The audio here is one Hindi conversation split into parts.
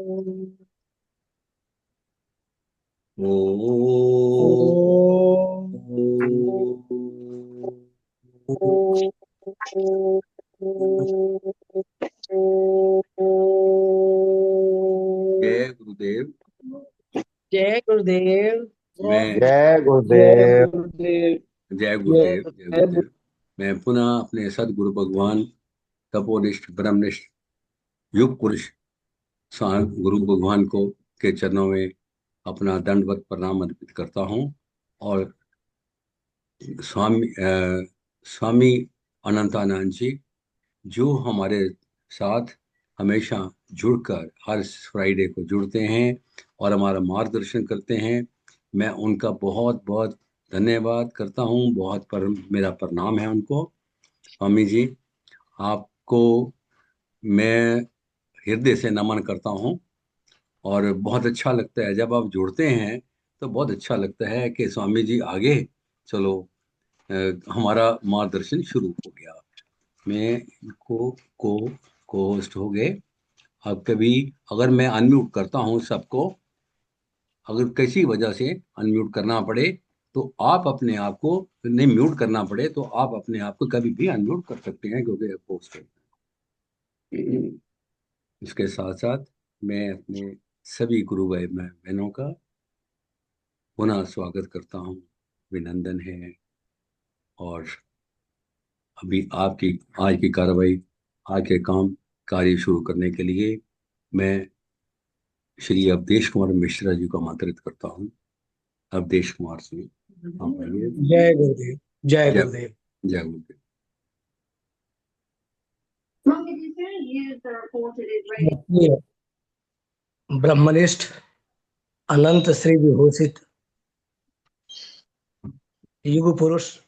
ओम। जय गुरुदेव। जय गुरुदेव। मैं जय जय गुरुदेव। गुरुदेव। जय गुरुदेव। जय जय गुरुदेव। मैं पुनः अपने सदगुरु भगवान तपोनिष्ठ ब्रह्मनिष्ठ युग पुरुष गुरु भगवान को के चरणों में अपना दंडवत प्रणाम अर्पित करता हूँ। और स्वामी अनंतानंद जी जो हमारे साथ हमेशा जुड़कर हर फ्राइडे को जुड़ते हैं और हमारा मार्गदर्शन करते हैं, मैं उनका बहुत बहुत धन्यवाद करता हूँ। मेरा प्रणाम है उनको। स्वामी जी, आपको मैं हृदय से नमन करता हूँ। और बहुत अच्छा लगता है जब आप जुड़ते हैं, तो बहुत अच्छा लगता है कि स्वामी जी आगे चलो। अ, हमारा मार्गदर्शन शुरू हो गया। मैं को को होस्ट हो गए। अब कभी अगर मैं अनम्यूट करता हूँ सबको, अगर किसी वजह से अनम्यूट करना पड़े, तो आप अपने आप को नहीं म्यूट करना पड़े, तो आप अपने आप को कभी भी अनम्यूट कर सकते हैं, क्योंकि आप होस्ट हैं। इसके साथ साथ मैं अपने सभी गुरु भाई बहनों का पुनः स्वागत करता हूँ। अभिनंदन है। और अभी आपकी आज की कार्रवाई, आज के काम कार्य शुरू करने के लिए मैं श्री अवधेश कुमार मिश्रा जी को आमंत्रित करता हूँ। अवधेश कुमार जी, आप आइए। जय गुरुदेव। जय जय गुरुदेव। जय गुरुदेव। ये ब्रह्मनिष्ठ अनंत श्री विभूषित युग पुरुष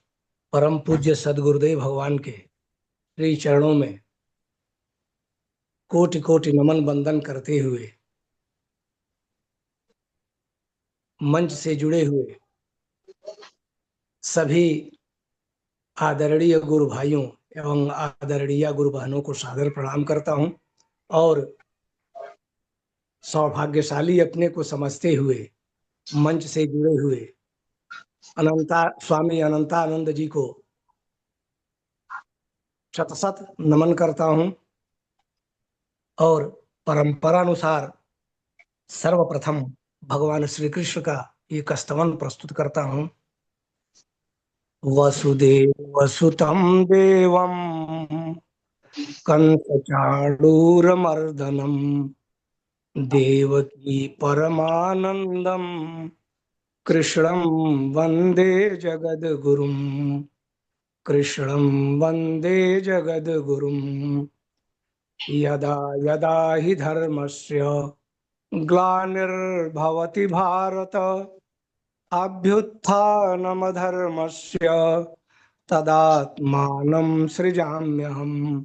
परम पूज्य सदगुरुदेव भगवान के श्री चरणों में कोटि कोटि नमन बंदन करते हुए मंच से जुड़े हुए सभी आदरणीय गुरु भाइयों एवं आदरणीय गुरु बहनों को सादर प्रणाम करता हूं। और सौभाग्यशाली अपने को समझते हुए मंच से जुड़े हुए स्वामी अनंतानंद जी को शत शत नमन करता हूं। और परंपरानुसार सर्वप्रथम भगवान श्री कृष्ण का एक स्तवन प्रस्तुत करता हूं। वसुदेव वसुतम देवम कंसचाणूरमर्दनम देवकी परमानंदम कृष्णं वंदे जगद्गुरुम। कृष्णं वंदे जगद्गुरुम। यदा यदा हि धर्मस्य ग्लानिर्भवति भारत अभ्युत्थानमधर्मस्य तदात्मानं सृजाम्यहम्।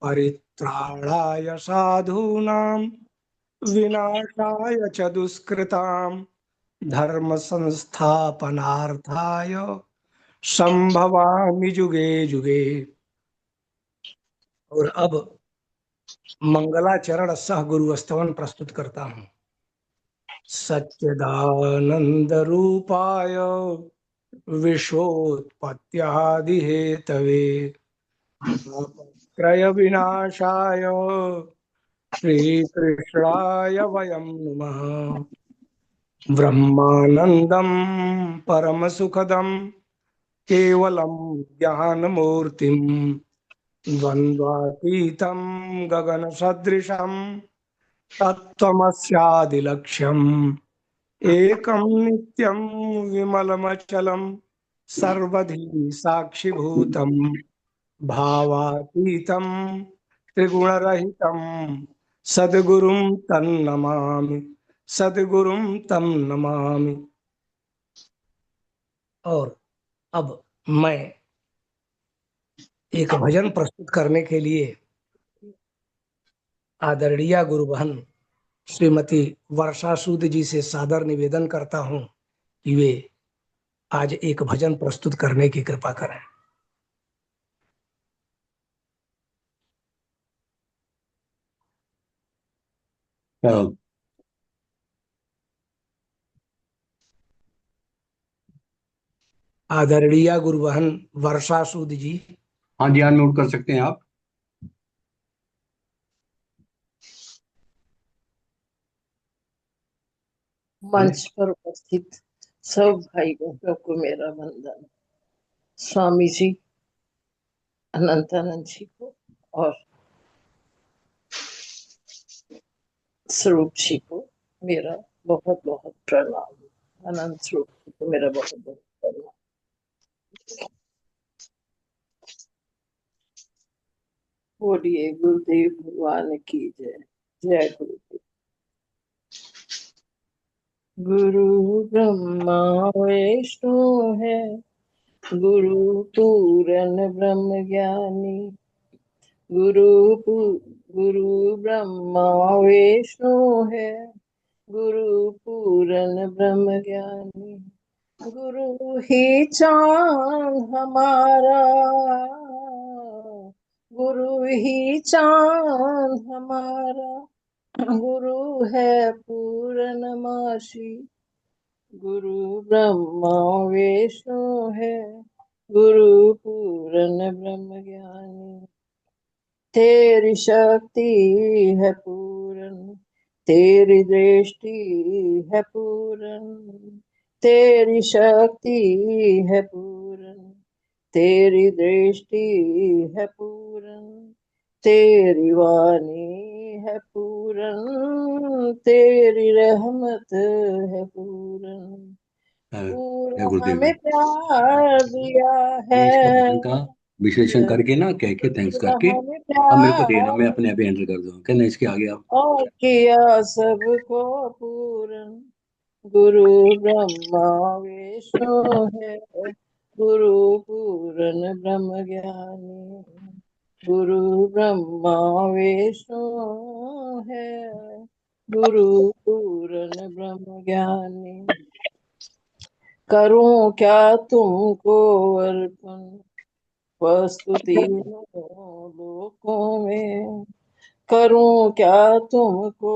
परित्राणाय साधूनां विनाशाय च दुष्कृतां धर्म संस्थापनार्थाय संभवामि जुगे जुगे। और अब मंगलाचरण सह गुरु स्तवन प्रस्तुत करता हूं। सच्चिदानंद रूपाय विश्वोत्पत्त्यादि हेतवे त्रय विनाशाय श्रीकृष्णाय वयं नुमः। ब्रह्मानंदं परम सुखदं केवलं ज्ञानमूर्तिं द्वन्द्वातीतं गगनसदृशं तत्त्वमस्यादिलक्ष्यम् एकं नित्यं विमलमचलं सर्वधी साक्षिभूतं भावातीतं त्रिगुणरहितं सद्गुरुं तन्नमामि। सद्गुरुं तं नमामि। और अब मैं एक भजन प्रस्तुत करने के लिए आदरणीय गुरु बहन श्रीमती वर्षा सूद जी से सादर निवेदन करता हूं कि वे आज एक भजन प्रस्तुत करने की कृपा करें। चलो। आदरणीय गुरुबहन वर्षा सूद जी, हाँ जी, अनम्यूट कर सकते हैं आप। बोले। मंच पर उपस्थित सब भाई बहनों को मेरा वंदन। स्वामी जी अनंतानंद जी को और स्वरूप जी को मेरा बहुत बहुत प्रणाम। अनंत स्वरूप जी को मेरा बहुत बहुत प्रणाम। बोलिए गुरुदेव भगवान की जय। जय गुरुदेव। गुरु ब्रह्मा विष्णु है, गुरु पूरन ब्रह्म ज्ञानी। गुरु गुरु ब्रह्मा विष्णु है, गुरु पूरन ब्रह्म ज्ञानी। गुरु ही चांद हमारा, गुरु ही चांद हमारा। गुरु है पूर्णमासी। गुरु ब्रह्मा विष्णु है, गुरु पूरन ब्रह्म ज्ञानी। तेरी शक्ति है पूरन, तेरी दृष्टि है पूरन। तेरी शक्ति है पूरन, तेरी दृष्टि है पूरन। तेरी वाणी है पूरन, तेरी रहमत है पूरन। जय पूरा गुरुदेव हमें जी। प्यार दिया ये इसका भजन है, का विश्लेषण करके ना, कह के थैंक्स पूरा करके हमें अब मेरे को देना, मैं प्यार अपने आप एंटर कर दूंगा, कहना इसके आगे आप। और किया सबको पूरन। गुरु ब्रह्मा विष्णु है, गुरु पूरन ब्रह्म ज्ञानी। गुरु ब्रह्मा विष्णु है, गुरु पूरन ब्रह्म ज्ञानी। करूं क्या तुमको अर्पण, वस्तु तीनों लोकों में। करूं क्या तुमको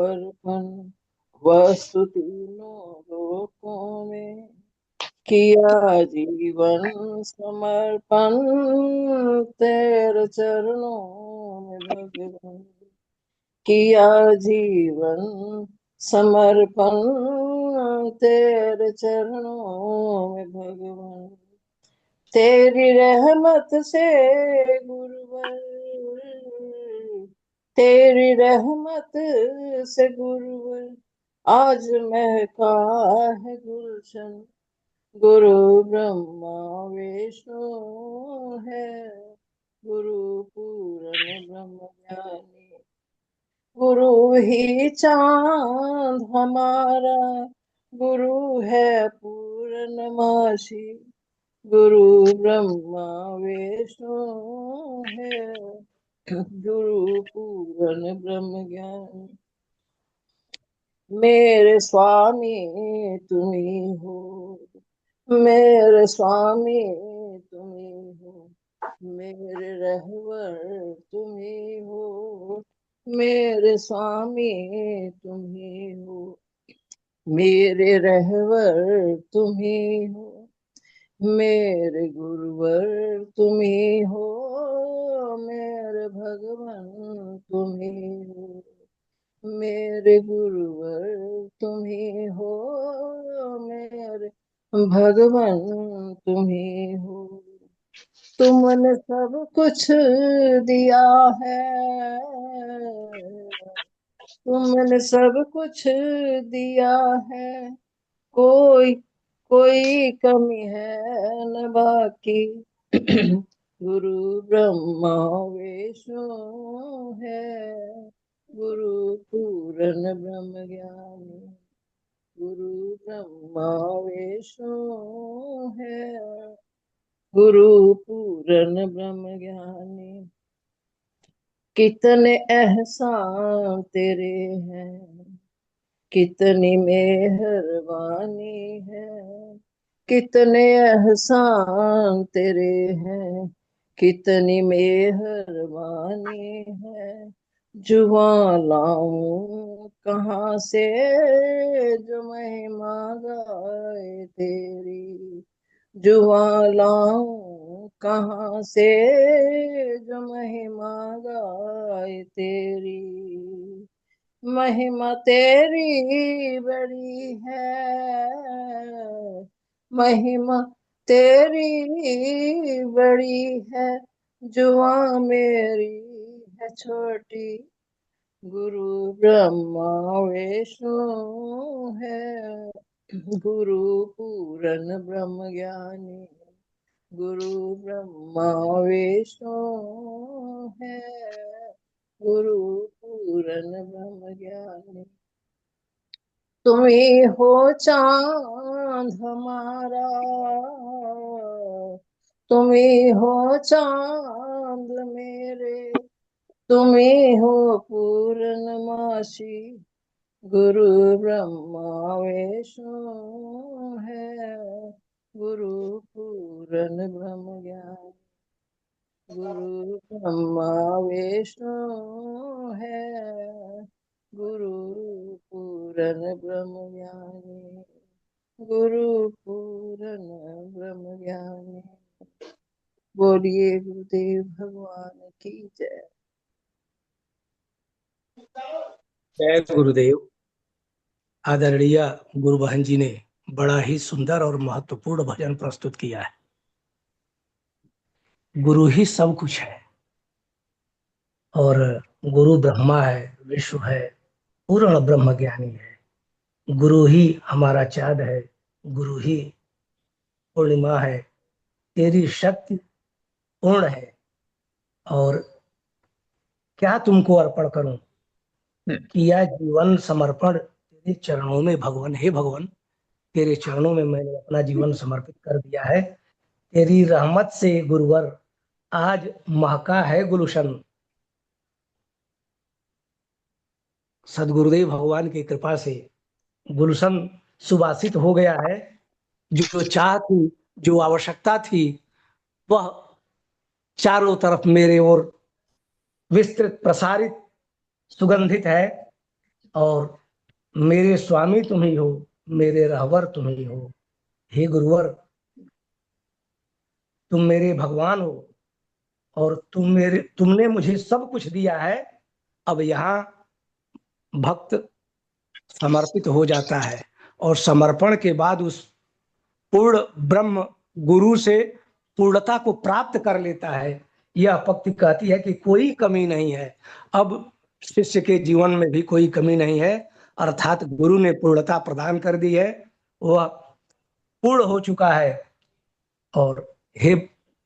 अर्पण, वस्तु तीनों लोकों में। किया जीवन समर्पण, तेरे चरणों में भगवान। किया जीवन समर्पण, तेरे चरणों में भगवान। तेरी रहमत से गुरुवर, तेरी रहमत से गुरुवर आज महका है गुलशन। गुरु ब्रह्मा विष्णु है, गुरु पूरन ब्रह्म ज्ञानी। गुरु ही चांद हमारा, गुरु है पूर्णमासी। गुरु ब्रह्मा विष्णु है, गुरु पूरन ब्रह्म ज्ञान। मेरे स्वामी तुम्ही हो, मेरे स्वामी तुम्ही हो। मेरे रहवर तुम्ही हो, मेरे स्वामी तुम्ही हो। मेरे रहवर तुम्ही हो, मेरे गुरुवर तुम्ही हो। मेरे भगवान तुम्ही हो, मेरे गुरुवर तुम्ही हो। मेरे भगवान तुम्ही हो। तुमने सब कुछ दिया है, तुमने सब कुछ दिया है। कोई कोई कमी है न बाकी। गुरु ब्रह्मा विष्णु है, गुरु पूरन ब्रह्म ज्ञानी। गुरु ब्रह्मा विष्णु है, गुरु पूरन ब्रह्म ज्ञानी। कितने एहसान तेरे हैं, कितनी मेहरबानी है। कितने एहसान तेरे हैं, कितनी मेहरबानी है। जुबां लाऊं कहाँ से जो महिमा गाए तेरी, जुआ लाऊं कहाँ से जो महिमा गाए तेरी। महिमा तेरी बड़ी है, महिमा तेरी बड़ी है, जुआ मेरी है छोटी। गुरु ब्रह्मा विष्णु है, गुरु पूरन ब्रह्म ज्ञानी। गुरु ब्रह्मा विष्णु है, गुरु पूरन ब्रह्म ज्ञानी। तुम ही हो चांद हमारा, तुम ही हो चांद मेरे, तुम ही हो पूर्णमासी। गुरु ब्रह्मा विष्णु है, गुरु पूरन ब्रह्म ज्ञान। गुरु ब्रह्मा विष्णु है, गुरु पूरन ब्रह्म ज्ञानी। गुरु पूरन ब्रह्म ज्ञानी। बोलिए गुरुदेव भगवान की जय। जय गुरुदेव। आदरणीय गुरु बहन जी ने बड़ा ही सुंदर और महत्वपूर्ण भजन प्रस्तुत किया है। गुरु ही सब कुछ है और गुरु ब्रह्मा है, विश्व है, पूर्ण ब्रह्म ज्ञानी है। गुरु ही हमारा चाँद है, गुरु ही पूर्णिमा है। तेरी शक्ति पूर्ण है और क्या तुमको अर्पण करूं, किया जीवन समर्पण तेरे चरणों में भगवान। हे भगवान, तेरे चरणों में मैंने अपना जीवन समर्पित कर दिया है। तेरी रहमत से गुरुवर आज महका है गुलशन। सदगुरुदेव भगवान की कृपा से गुलशन सुवासित हो गया है। जो चाह थी, जो आवश्यकता थी, वह चारों तरफ मेरे ओर विस्तृत प्रसारित सुगंधित है। और मेरे स्वामी तुम ही हो, मेरे रहबर तुम ही हो। हे गुरुवर, तुम मेरे भगवान हो और तुमने मुझे सब कुछ दिया है। अब यहाँ भक्त समर्पित हो जाता है और समर्पण के बाद उस पूर्ण ब्रह्म गुरु से पूर्णता को प्राप्त कर लेता है। यह पंक्ति कहती है कि कोई कमी नहीं है, अब शिष्य के जीवन में भी कोई कमी नहीं है। अर्थात गुरु ने पूर्णता प्रदान कर दी है, वह पूर्ण हो चुका है। और हे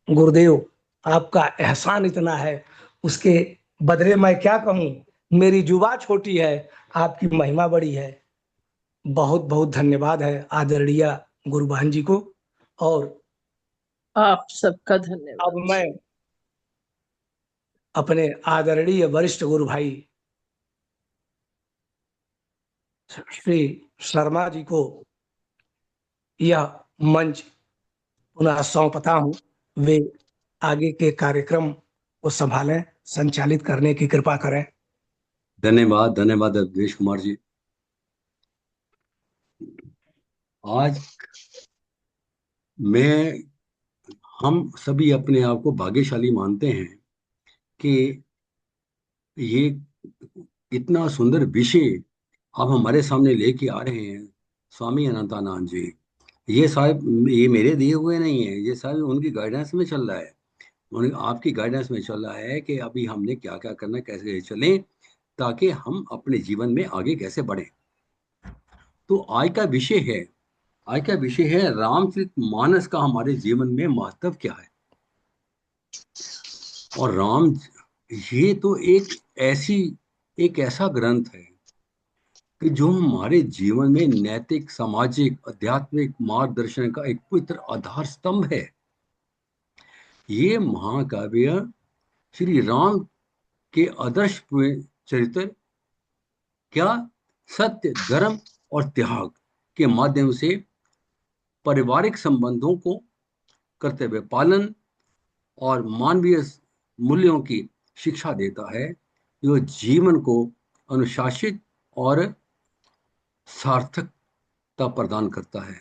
गुरुदेव, आपका एहसान इतना है, उसके बदले मैं क्या कहूँ। मेरी जुबा छोटी है, आपकी महिमा बड़ी है। बहुत बहुत धन्यवाद है आदरणीय गुरु बहन जी को। और आप सबका अब धन्यवाद। मैं अपने आदरणीय वरिष्ठ गुरु भाई श्री शर्मा जी को यह मंच पुनः सौंपता हूँ। वे आगे के कार्यक्रम को संभालें, संचालित करने की कृपा करें। धन्यवाद, धन्यवाद दिनेश कुमार जी। आज मैं हम सभी अपने आप को भाग्यशाली मानते हैं कि ये इतना सुंदर विषय आप हमारे सामने लेके आ रहे हैं। स्वामी अनंतानंद जी, ये साहब ये मेरे दिए हुए नहीं है, ये साहब उनकी गाइडेंस में चल रहा है। आपकी गाइडेंस में चल रहा है कि अभी हमने क्या क्या करना है, कैसे चलें, ताकि हम अपने जीवन में आगे कैसे बढ़ें। तो आज का विषय है रामचरितमानस का हमारे जीवन में महत्व क्या है। और ये तो एक ऐसा ग्रंथ है कि जो हमारे जीवन में नैतिक, सामाजिक, आध्यात्मिक मार्गदर्शन का एक पवित्र आधार स्तंभ है। ये महाकाव्य श्री राम के आदर्श चरित्र क्या सत्य, धर्म और त्याग के माध्यम से पारिवारिक संबंधों को कर्तव्य पालन और मानवीय मूल्यों की शिक्षा देता है, जो जीवन को अनुशासित और सार्थकता प्रदान करता है।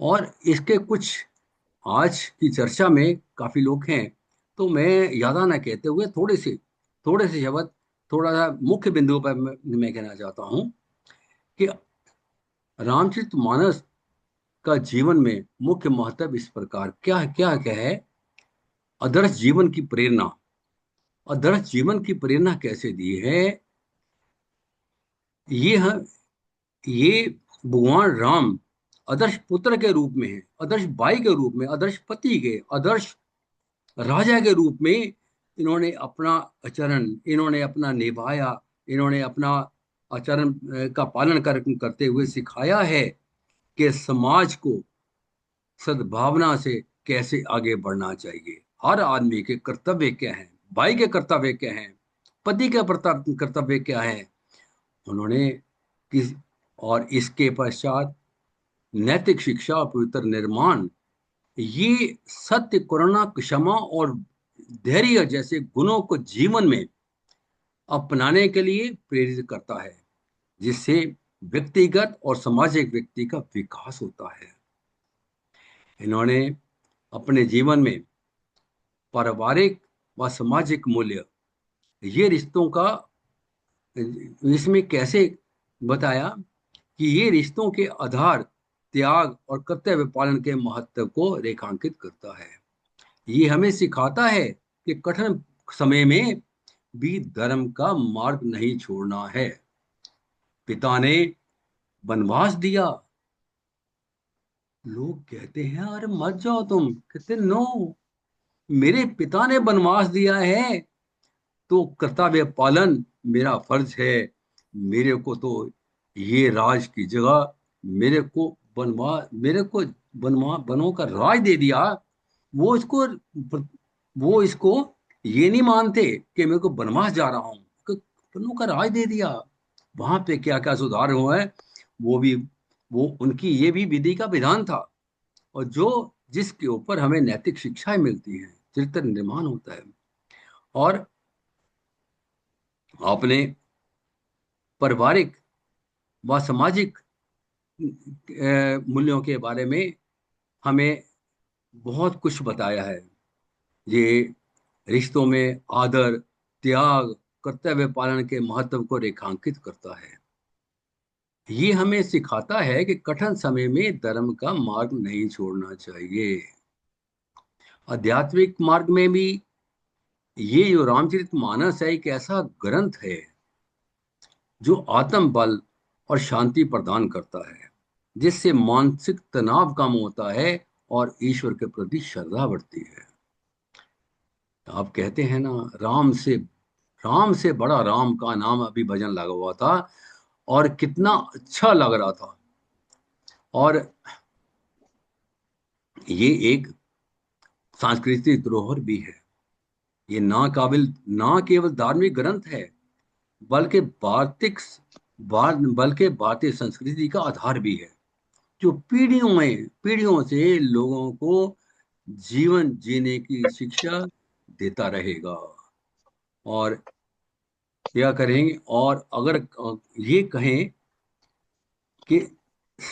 और इसके कुछ आज की चर्चा में काफी लोग हैं, तो मैं यादाना कहते हुए थोड़े से शब्द, थोड़ा सा मुख्य बिंदु पर मैं कहना चाहता हूं कि रामचरितमानस का जीवन में मुख्य महत्व इस प्रकार क्या है। आदर्श जीवन की प्रेरणा। आदर्श जीवन की प्रेरणा कैसे दी है? ये हम ये भगवान राम आदर्श पुत्र के रूप में है, आदर्श भाई के रूप में, आदर्श पति के, आदर्श राजा के रूप में इन्होंने अपना आचरण, इन्होंने अपना निभाया, इन्होंने अपना आचरण का पालन करते हुए सिखाया है कि समाज को सद्भावना से कैसे आगे बढ़ना चाहिए। हर आदमी के कर्तव्य क्या हैं, भाई के कर्तव्य क्या हैं, पति के कर्तव्य क्या है, उन्होंने किस और इसके पश्चात नैतिक शिक्षा और पवित्र निर्माण, ये सत्य, करुणा, क्षमा और धैर्य जैसे गुणों को जीवन में अपनाने के लिए प्रेरित करता है, जिससे व्यक्तिगत और सामाजिक व्यक्ति का विकास होता है। इन्होंने अपने जीवन में पारिवारिक व सामाजिक मूल्य, ये रिश्तों का इसमें कैसे बताया कि ये रिश्तों के आधार, त्याग और कर्तव्य पालन के महत्व को रेखांकित करता है। ये हमें सिखाता है कि कठिन समय में भी धर्म का मार्ग नहीं छोड़ना है। पिता ने वनवास दिया, लोग कहते हैं अरे मत जाओ तुम, कहते नो, मेरे पिता ने वनवास दिया है तो कर्तव्य पालन मेरा फर्ज है। मेरे को तो ये राज की जगह, मेरे को वनों का राज दे दिया। वो इसको वो इसको ये नहीं मानते कि मेरे को वनवास जा रहा हूँ, वनों का राज दे दिया। वहां पे क्या क्या सुधार हुआ है, वो भी वो उनकी ये भी विधि का विधान था, और जिसके ऊपर हमें नैतिक शिक्षाएं मिलती हैं, चरित्र निर्माण होता है। और आपने पारिवारिक व सामाजिक मूल्यों के बारे में हमें बहुत कुछ बताया है। ये रिश्तों में आदर, त्याग, कर्तव्य पालन के महत्व को रेखांकित करता है। ये हमें सिखाता है कि कठिन समय में धर्म का मार्ग नहीं छोड़ना चाहिए। आध्यात्मिक मार्ग में भी ये जो रामचरितमानस है, एक ऐसा ग्रंथ है जो आत्म बल और शांति प्रदान करता है, जिससे मानसिक तनाव कम होता है और ईश्वर के प्रति श्रद्धा बढ़ती है। आप कहते हैं ना, राम से बड़ा राम का नाम, अभी भजन लगा हुआ था और कितना अच्छा लग रहा था। और ये एक सांस्कृतिक धरोहर भी है। ये ना केवल धार्मिक ग्रंथ है, बल्कि भारतीय संस्कृति का आधार भी है, जो पीढ़ियों से लोगों को जीवन जीने की शिक्षा देता रहेगा। और क्या करेंगे, और अगर ये कहें कि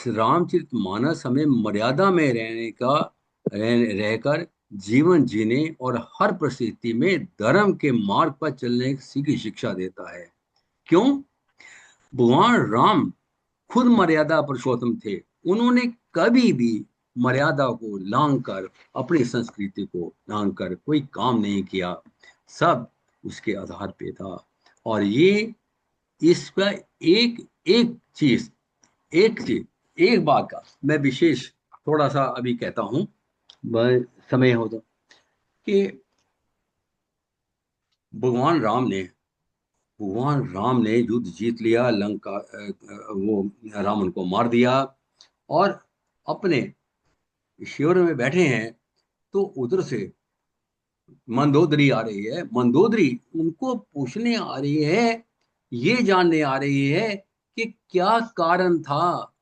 रामचरितमानस हमें मर्यादा में रहकर जीवन जीने और हर परिस्थिति में धर्म के मार्ग पर चलने की शिक्षा देता है। क्यों? भगवान राम खुद मर्यादा पुरुषोत्तम थे। उन्होंने कभी भी मर्यादा को लांघ कर, अपनी संस्कृति को लांघ कर कोई काम नहीं किया। सब उसके आधार पे था। और ये इस पर एक बात का मैं विशेष थोड़ा सा अभी कहता हूं, समय हो तो, कि भगवान राम ने युद्ध जीत लिया, लंका, वो रावण को मार दिया, और अपने शिविर में बैठे हैं, तो उधर से मंदोदरी आ रही है। मंदोदरी उनको पूछने आ रही है, ये जानने आ रही है कि क्या कारण था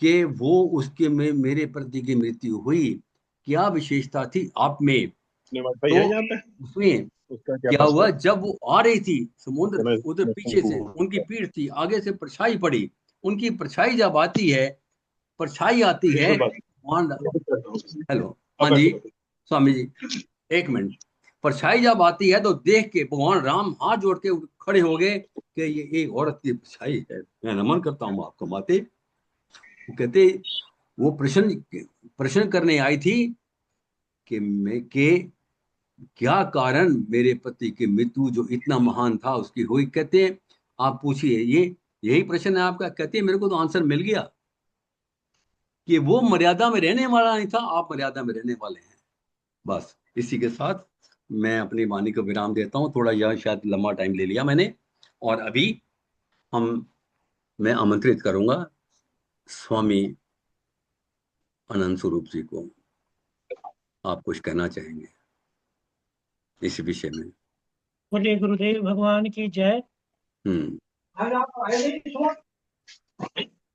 कि वो उसके में मेरे प्रति की मृत्यु हुई, क्या विशेषता थी आप में अपने वाईफाई तो है यहाँ पे, उसमें उसका क्या क्या हुआ, पासवर्ड? जब वो आ रही थी समुद्र मैं उधर पीछे से, उनकी पीठ थी, आगे से परछाई पड़ी, उनकी परछाई जब आती है, परछाई आती है, कोई बात मान, नहीं, हेलो, हाँ आप जी ऐसे बताओ। स्वामी जी, एक मिनट। परछाई जब आती है तो देख के भगवान राम हाथ जोड़ के खड़े हो गए कि ये एक औरत की परछाई है, मैं नमन करता हूँ आपको माते। वो कहते, वो प्रश्न प्रश्न करने आई थी कि मैं के क्या कारण मेरे पति की मृत्यु जो इतना महान था उसकी हुई। कहते हैं आप पूछिए, ये यही प्रश्न है आपका। कहते हैं मेरे को तो आंसर मिल गया कि वो मर्यादा में रहने वाला नहीं था, आप मर्यादा में रहने वाले हैं। बस इसी के साथ मैं अपनी वाणी को विराम देता हूँ। थोड़ा यह शायद लंबा टाइम ले लिया मैंने, और अभी हम मैं आमंत्रित करूंगा स्वामी अनंत स्वरूप जी को। आप कुछ कहना चाहेंगे इस विषय में? बोलिए गुरुदेव भगवान की जय। हम्म।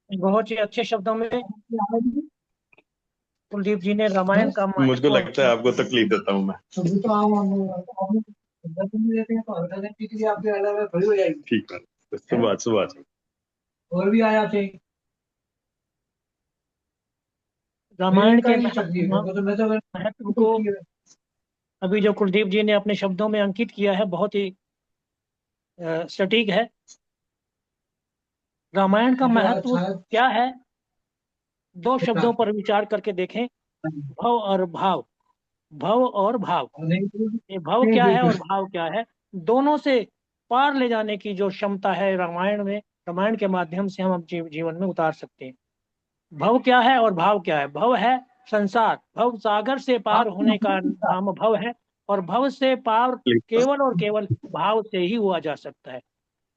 बहुत ही अच्छे शब्दों में कुलदीप जी ने रामायण का मुझको महत्व। लगता है आपको तकलीफ देता हूँ मैं। ठीक है, सुबह सुबह। और भी आया थे रामायण के महत्व को अभी जो कुलदीप जी ने अपने शब्दों में अंकित किया है, बहुत ही सटीक है। रामायण का महत्व क्या है, दो शब्दों पर विचार करके देखें, भव और भाव। भव और भाव, ये भव क्या है और भाव क्या है, दोनों से पार ले जाने की जो क्षमता है रामायण में, रामायण के माध्यम से हम जीवन में उतार सकते हैं। भव क्या है और भाव क्या है? भव है संसार, भव सागर से पार होने का नाम भव है, और भव से पार केवल और केवल भाव से ही हुआ जा सकता है।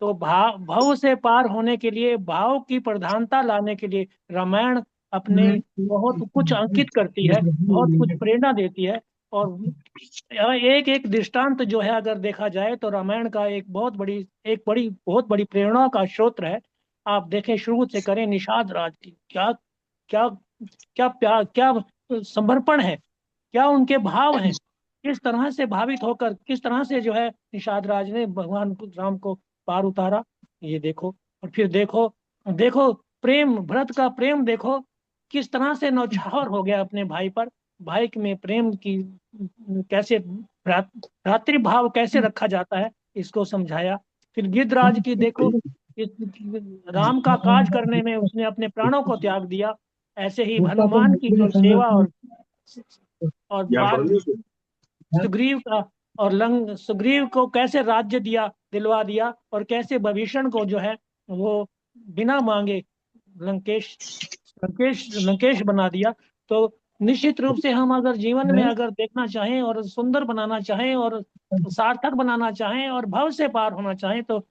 तो भव से पार होने के लिए, भाव की प्रधानता लाने के लिए रामायण अपने बहुत कुछ अंकित करती है, बहुत कुछ प्रेरणा देती है। और एक एक दृष्टांत जो है अगर देखा जाए तो रामायण का बहुत बड़ी प्रेरणा का स्रोत है। आप देखें, शुरू से करें निषाद राज की, क्या क्या क्या प्यार, क्या समर्पण है, क्या उनके भाव हैं, किस तरह से भावित होकर, किस तरह से जो है निषाद राज ने भगवान राम को पार उतारा, ये देखो। और फिर देखो, देखो प्रेम, भरत का प्रेम देखो, किस तरह से नौछावर हो गया अपने भाई पर। भाई में प्रेम की कैसे भ्रातृ भाव कैसे रखा जाता है, इसको समझाया। फिर गिद्धराज की देखो, इस राम का काज करने में उसने अपने प्राणों को त्याग दिया। ऐसे ही हनुमान की जो सेवा और यहाँ पढ़ बात, लीजिए। सुग्रीव का, और सुग्रीव को कैसे राज्य दिलवा दिया, और कैसे विभीषण को जो है वो बिना मांगे लंकेश लंकेश लंकेश बना दिया। तो निश्चित रूप से हम अगर जीवन में अगर देखना चाहें और सुंदर बनाना चाहें और सार्थक बनाना चाहें और भव से पार होना चाहें, तो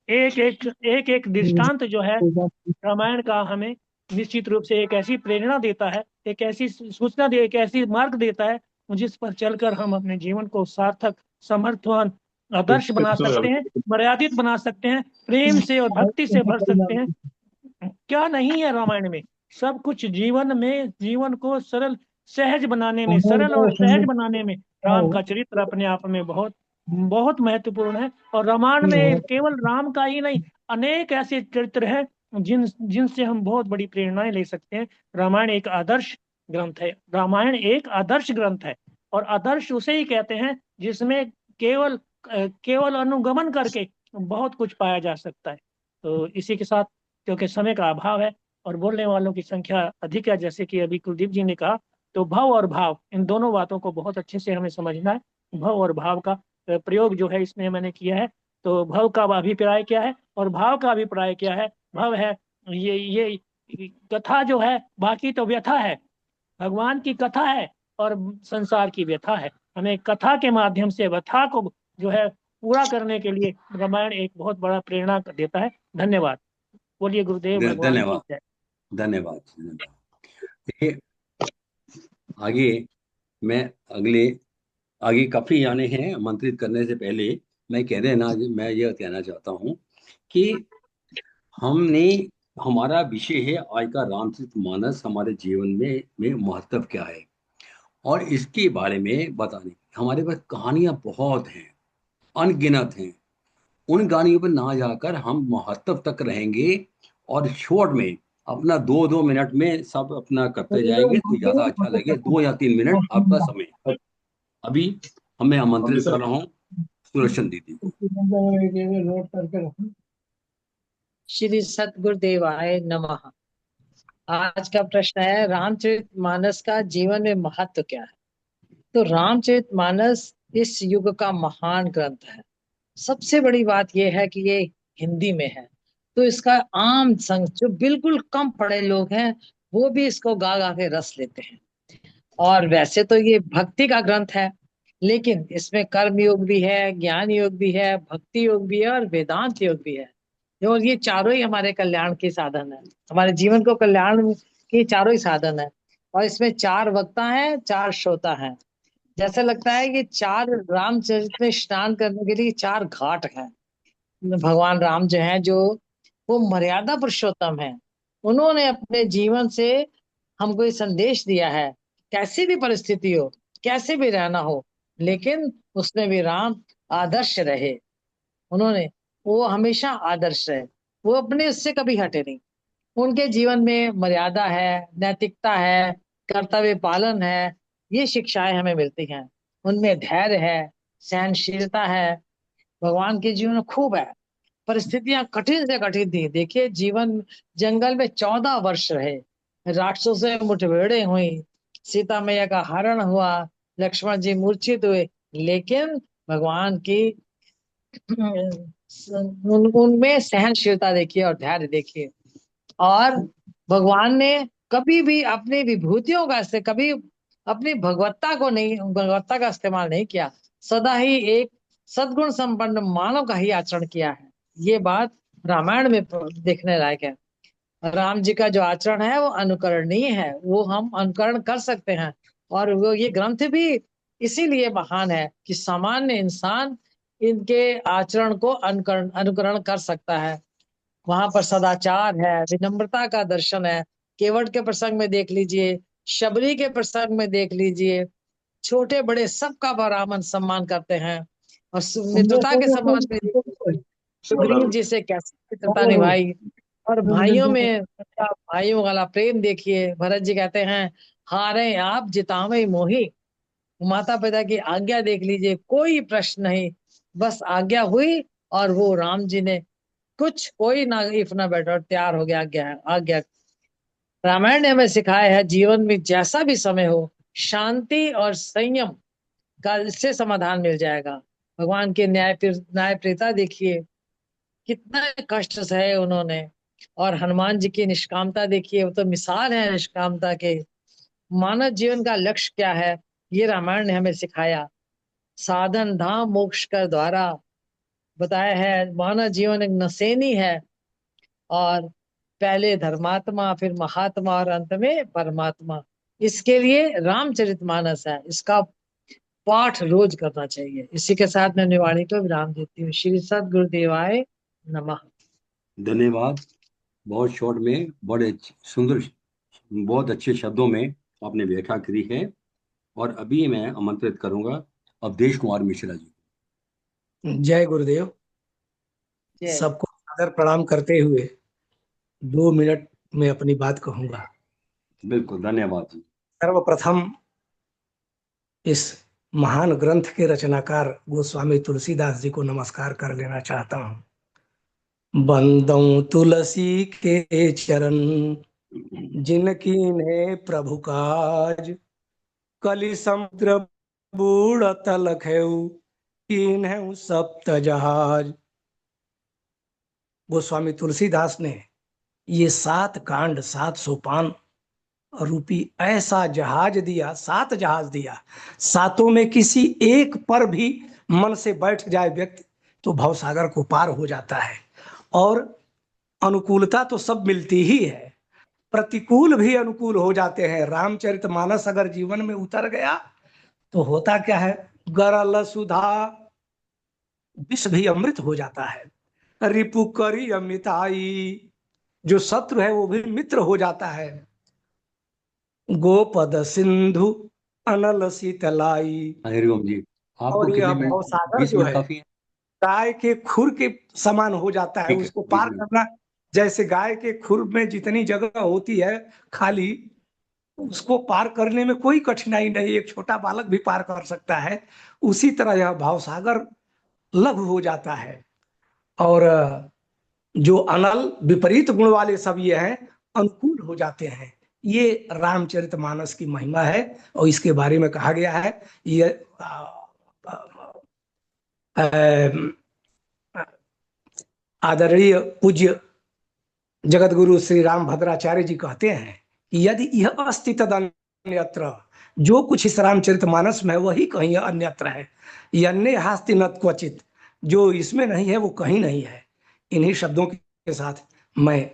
एक दृष्टांत जो है रामायण का हमें निश्चित रूप से एक ऐसी प्रेरणा देता है, एक ऐसी सूचना दे, एक ऐसी मार्ग देता है जिस पर चलकर हम अपने जीवन को सार्थक, समर्थवान, आदर्श बना सकते हैं, मर्यादित बना सकते हैं, प्रेम से और भक्ति से भर सकते हैं। क्या नहीं है रामायण में, सब कुछ जीवन में, जीवन को सरल सहज बनाने में, सरल और सहज बनाने में राम का चरित्र अपने आप में बहुत बहुत महत्वपूर्ण है। और रामायण में केवल राम का ही नहीं, अनेक ऐसे चरित्र हैं जिनसे हम बहुत बड़ी प्रेरणाएं ले सकते हैं। रामायण एक आदर्श ग्रंथ है, रामायण एक आदर्श ग्रंथ है, और आदर्श उसे ही कहते हैं जिसमें केवल अनुगमन करके बहुत कुछ पाया जा सकता है। तो इसी के साथ, क्योंकि समय का अभाव है और बोलने वालों की संख्या अधिक है, जैसे कि अभी कुलदीप जी ने कहा, तो भव और भाव, इन दोनों बातों को बहुत अच्छे से हमें समझना है। भव और भाव का प्रयोग जो है इसमें मैंने किया है। तो भव का अभिप्राय क्या है और भाव का अभिप्राय क्या है? भव है ये कथा जो है, बाकी तो व्यथा है, भगवान की कथा है और संसार की व्यथा है। हमें कथा के माध्यम से व्यथा को जो है पूरा करने के लिए रामायण एक बहुत बड़ा प्रेरणा देता है। धन्यवाद। बोलिए गुरुदेव भगवान की धन्यवाद, जय। धन्यवाद, धन्यवाद। ये आगे मैं अगले आगे काफी आने हैं। आमंत्रित करने से पहले मैं कह देना, मैं यह कहना चाहता हूँ कि हमने हमारा विषय है आज का रामचरितमानस, हमारे जीवन में महत्व क्या है। और इसके बारे में बताने हमारे पास कहानियां बहुत हैं, अनगिनत हैं। उन कहानियों पर ना जाकर हम महत्व तक रहेंगे और शॉर्ट में अपना 2-2 मिनट में सब अपना करते जाएंगे तो ज्यादा अच्छा लगे। 2 या 3 मिनट आपका समय। अभी हमें आमंत्रित कर रहा हूँ सुदर्शन दीदी को। श्री सतगुरुदेवाय नमः। आज का प्रश्न है, रामचरितमानस का जीवन में महत्व क्या है? तो रामचरितमानस इस युग का महान ग्रंथ है। सबसे बड़ी बात यह है कि ये हिंदी में है, तो इसका आम संग जो बिल्कुल कम पढ़े लोग हैं वो भी इसको गा गा के रस लेते हैं। और वैसे तो ये भक्ति का ग्रंथ है, लेकिन इसमें कर्म योग भी है, ज्ञान योग भी है, भक्ति योग भी है और वेदांत योग भी है। और ये चारों ही हमारे कल्याण के साधन है, हमारे जीवन को कल्याण के चारों ही साधन है। और इसमें 4 वक्ता हैं, 4 श्रोता हैं। जैसे लगता है कि 4 रामचरित में स्नान करने के लिए 4 घाट हैं। भगवान राम जो है, जो वो मर्यादा पुरुषोत्तम है, उन्होंने अपने जीवन से हमको ये संदेश दिया है, कैसी भी परिस्थिति हो, कैसे भी रहना हो, लेकिन उसमें भी राम आदर्श रहे। उन्होंने, वो हमेशा आदर्श रहे, वो अपने उससे कभी हटे नहीं। उनके जीवन में मर्यादा है, नैतिकता है, कर्तव्य पालन है, ये शिक्षाएं हमें मिलती हैं। उनमें धैर्य है, सहनशीलता है। भगवान के जीवन में खूब है। परिस्थितियां कठिन से कठिन थी। देखिए, जीवन जंगल में 14 वर्ष रहे, राक्षसों से मुठभेड़ें हुई, सीता मैया का हरण हुआ, लक्ष्मण जी मूर्छित हुए, लेकिन भगवान की उनमें सहनशीलता देखिए और धैर्य देखिए। और भगवान ने कभी भी अपनी विभूतियों का कभी अपनी भगवत्ता का इस्तेमाल नहीं किया। सदा ही एक सद्गुण संपन्न मानव का ही आचरण किया है। ये बात रामायण में देखने लायक है। राम जी का जो आचरण है वो अनुकरणीय है, वो हम अनुकरण कर सकते हैं। और वो ये ग्रंथ भी इसीलिए महान है कि सामान्य इंसान इनके आचरण को अनुकरण कर सकता है। वहां पर सदाचार है, विनम्रता का दर्शन है। केवट के प्रसंग में देख लीजिए, शबरी के प्रसंग में देख लीजिए, छोटे बड़े सबका बराबर सम्मान करते हैं। और मित्रता के संबंध में सुग्रीव जी से कैसे मित्रता निभाई। और भाइयों में उनका भाइयों वाला प्रेम देखिए। भरत जी कहते हैं, हारे आप जितावे मोही। माता पिता की आज्ञा देख लीजिए, कोई प्रश्न नहीं, बस आज्ञा हुई और वो राम जी ने कुछ कोई ना इफ ना बैठा और तैयार हो गया आज्ञा आज्ञा। रामायण ने हमें सिखाया है, जीवन में जैसा भी समय हो, शांति और संयम का इससे समाधान मिल जाएगा। भगवान के न्यायप्रियता देखिए, कितना कष्ट सहे उन्होंने। और हनुमान जी की निष्कामता देखिए, वो तो मिसाल है निष्कामता के। मानव जीवन का लक्ष्य क्या है, ये रामायण ने हमें सिखाया। साधन धाम मोक्ष कर द्वारा बताया है। मानव जीवन एक नसेनी है, और पहले धर्मात्मा, फिर महात्मा और अंत में परमात्मा। इसके लिए रामचरितमानस है, इसका पाठ रोज करना चाहिए। इसी के साथ मैं निवाणी को विराम देती हूँ। श्री सद्गुरुदेवाय नमः। धन्यवाद। बहुत शॉर्ट में बड़े सुंदर, बहुत अच्छे शब्दों में आपने व्याख्या करी है। और अभी मैं आमंत्रित करूंगा अवधेश कुमार मिश्रा जी। जय गुरुदेव। जय। सबको आदर प्रणाम करते हुए 2 मिनट में अपनी बात कहूंगा। बिल्कुल, धन्यवाद जी। सर्वप्रथम इस महान ग्रंथ के रचनाकार गोस्वामी तुलसीदास जी को नमस्कार कर लेना चाहता हूँ। बंदौ तुलसी के चरण, जिनकी ने प्रभु काज, कलि समुद्र बूढ़ तलखऊ, कीन्हऊ सप्त जहाज। गोस्वामी तुलसीदास ने ये 7 कांड 7 सोपान रूपी ऐसा जहाज दिया, 7 जहाज दिया। 7 में किसी एक पर भी मन से बैठ जाए व्यक्ति तो भवसागर को पार हो जाता है। और अनुकूलता तो सब मिलती ही है, प्रतिकूल भी अनुकूल हो जाते हैं। रामचरितमानस अगर जीवन में उतर गया तो होता क्या है, गरल सुधा विष भी अमृत हो जाता है। रिपु करी अमिताई, जो शत्रु है वो भी मित्र हो जाता है। गोपद सिंधु अनल शीतलाई। हरिओम जी। आपको और यह कितने मिनट? भवसागर 20 जो मिनट है काफी है? गाय के खुर के समान हो जाता है, ठीक है, उसको 20 पार मिनट। करना। जैसे गाय के खुर में जितनी जगह होती है खाली, उसको पार करने में कोई कठिनाई नहीं, एक छोटा बालक भी पार कर सकता है। उसी तरह यह भावसागर लघु हो जाता है। और जो अनल विपरीत गुण वाले सब ये हैं, अनुकूल हो जाते हैं। ये रामचरितमानस की महिमा है। और इसके बारे में कहा गया है, ये आदरणीय पूज्य जगत गुरु श्री राम भद्राचार्य जी कहते हैं कि यदि यह अस्ति तद अन्यत्र, जो कुछ इस रामचरितमानस में है वही कहीं अन्यत्र है। यन्ने हास्ति न क्वचित, जो इसमें नहीं है वो कहीं नहीं है। इन्हीं शब्दों के साथ मैं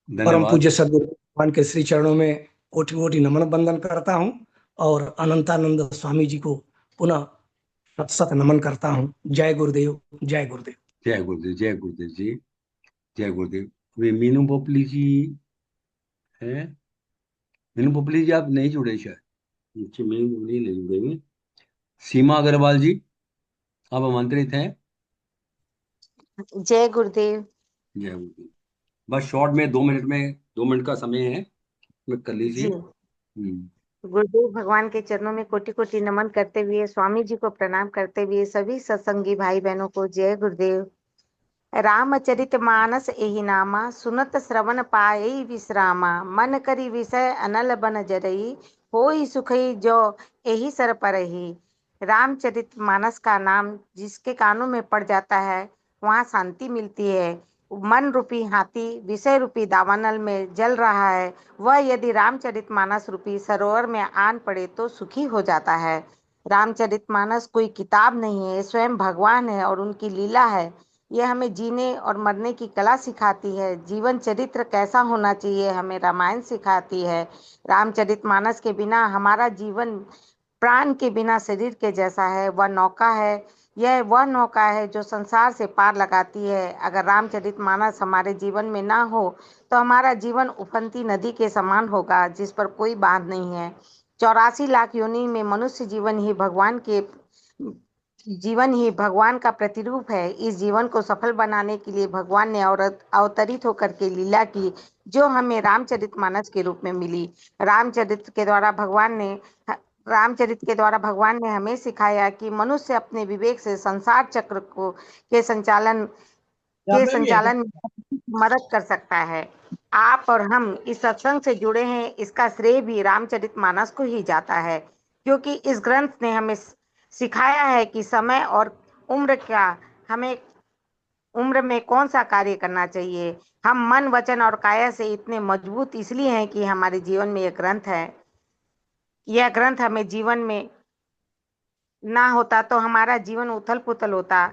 परम धन्यवाद। पूज्य सदगुरु भगवान के श्री चरणों में कोटि कोटि नमन बंदन करता हूँ। और अनंतानंद स्वामी जी को पुनः शत शत नमन करता हूँ। जय गुरुदेव, जय गुरुदेव। जय गुरुदेव, जय गुरुदेव जी, जय गुरुदेव। वे मीनू पोपली जी हैं? मीनू पोपली जी आप नहीं जुड़े शायद। अच्छा, मीनू पोपली नहीं जुड़े हुए। सीमा अग्रवाल जी, आप आमंत्रित हैं। जय गुरुदेव। जय गुरुदेव। बस शॉर्ट में 2 मिनट में, 2 मिनट का समय है, मैं कर लीजिए। जी, गुरुदेव भगवान के चरणों में कोटि कोटि नमन करते हुए, स्वामी जी को प्रणाम करते हुए, सभी सत्संगी भाई बहनों को जय गुरुदेव। रामचरित मानस एहि नामा, सुनत श्रवण पाई विश्रामा। मन करी विषय अनल बन जरई, होई सुखई जो एहि सर परही। रामचरित मानस का नाम जिसके कानों में पड़ जाता है वहाँ शांति मिलती है। मन रूपी हाथी विषय रूपी दावानल में जल रहा है, वह यदि रामचरित मानस रूपी सरोवर में आन पड़े तो सुखी हो जाता है। रामचरित मानस कोई किताब नहीं है, स्वयं भगवान है और उनकी लीला है। यह हमें जीने और मरने की कला सिखाती है। जीवन चरित्र कैसा होना चाहिए हमें रामायण सिखाती है। रामचरितमानस के बिना हमारा जीवन प्राण के बिना शरीर के जैसा है। वह नौका है, यह वह नौका है जो संसार से पार लगाती है। अगर रामचरितमानस हमारे जीवन में ना हो तो हमारा जीवन उफनती नदी के समान होगा जिस पर कोई बांध नहीं है। 84 लाख योनि में मनुष्य जीवन ही भगवान का प्रतिरूप है। इस जीवन को सफल बनाने के लिए भगवान ने अवतरित होकर के लीला की, जो हमें रामचरितमानस के रूप में मिली। रामचरित के द्वारा भगवान ने हमें सिखाया कि मनुष्य अपने विवेक से संसार चक्र के संचालन में मदद कर सकता है। आप और हम इस सत्संग से जुड़े हैं, इसका श्रेय भी रामचरितमानस को ही जाता है, क्योंकि इस ग्रंथ ने हमें सिखाया है कि समय और हमें उम्र में कौन सा कार्य करना चाहिए। हम मन वचन और काया से इतने मजबूत इसलिए हैं कि हमारे जीवन में यह ग्रंथ है। यह ग्रंथ हमें जीवन में ना होता तो हमारा जीवन उथल पुथल होता।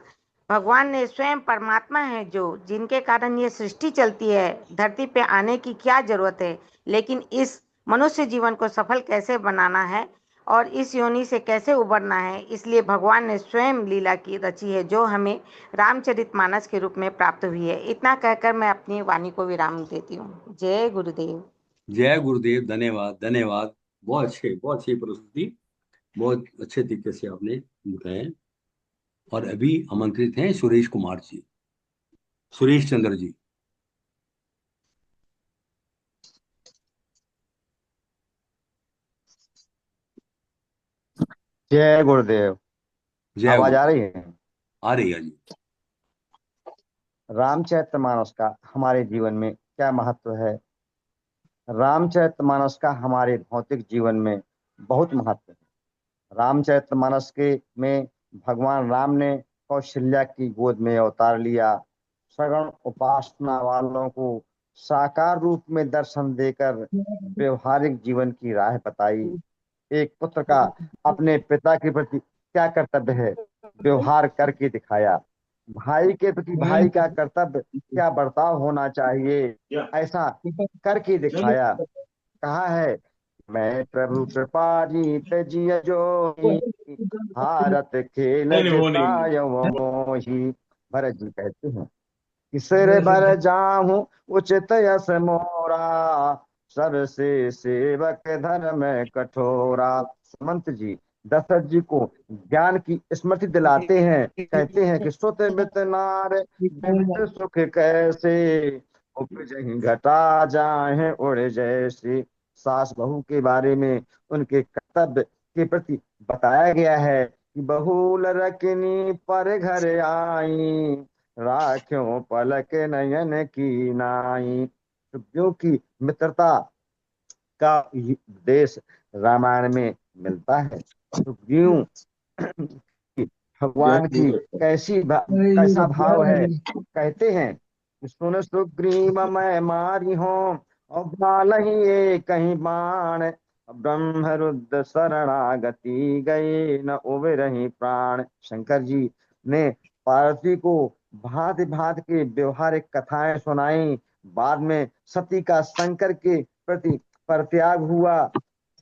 भगवान ने स्वयं परमात्मा है जो जिनके कारण ये सृष्टि चलती है। धरती पे आने की क्या जरूरत है, लेकिन इस मनुष्य जीवन को सफल कैसे बनाना है और इस योनि से कैसे उबरना है, इसलिए भगवान ने स्वयं लीला की रची है, जो हमें रामचरितमानस के रूप में प्राप्त हुई है। इतना कहकर मैं अपनी वाणी को विराम देती हूँ। जय गुरुदेव। जय गुरुदेव। धन्यवाद, धन्यवाद। बहुत अच्छी प्रस्तुति, बहुत अच्छे तरीके से आपने बताया। और अभी आमंत्रित हैं सुरेश कुमार जी, सुरेश चंद्र जी। जय गुरुदेव। जय आवाज आ गुरु। रही है? आ रही है जी। रामचरितमानस का हमारे जीवन में क्या महत्व है? रामचरितमानस का हमारे भौतिक जीवन में बहुत महत्व है। रामचरितमानस के में भगवान राम ने कौशल्या की गोद में अवतार लिया। सगुण उपासना वालों को साकार रूप में दर्शन देकर व्यवहारिक जीवन की राह बताई। एक पुत्र का अपने पिता के प्रति क्या कर्तव्य है, व्यवहार करके दिखाया। भाई के प्रति भाई का कर्तव्य क्या बर्ताव होना चाहिए, ऐसा करके दिखाया। कहा है, मैं प्रभु कृपारीत जिय जोई, भारत खेल नहीं नहीं, वो नहीं। जिताय मोहि। भरत जी कहते हैं, किसरे बर जाहूं उचित यस मोरा, सबसे सेवक धर्म कठोरा। सुमंत जी दशरथ जी को ज्ञान की स्मृति दिलाते हैं, कहते हैं कि सुत मित नार विविध सुख कैसे, उपजहि घटा जाहे उड़ जैसे। सास बहू के बारे में उनके कर्तव्य के प्रति बताया गया है कि बहुल रखनी पर घर आई, राख्यों पलक नयन की नाई। तो क्योंकि मित्रता का उपदेश रामायण में मिलता है, तो क्यों भगवान की कैसा भाव है। कहते हैं कि सुन सुग्रीव मैं मारी हूँ और बालहि ये कहीं बाण, ब्रह्म रुद्र शरणागति गए न उबरहि प्राण। शंकर जी ने पार्वती को भांति भांति के व्यवहारिक कथाएं सुनाई। बाद में सती का शंकर के प्रति परित्याग हुआ।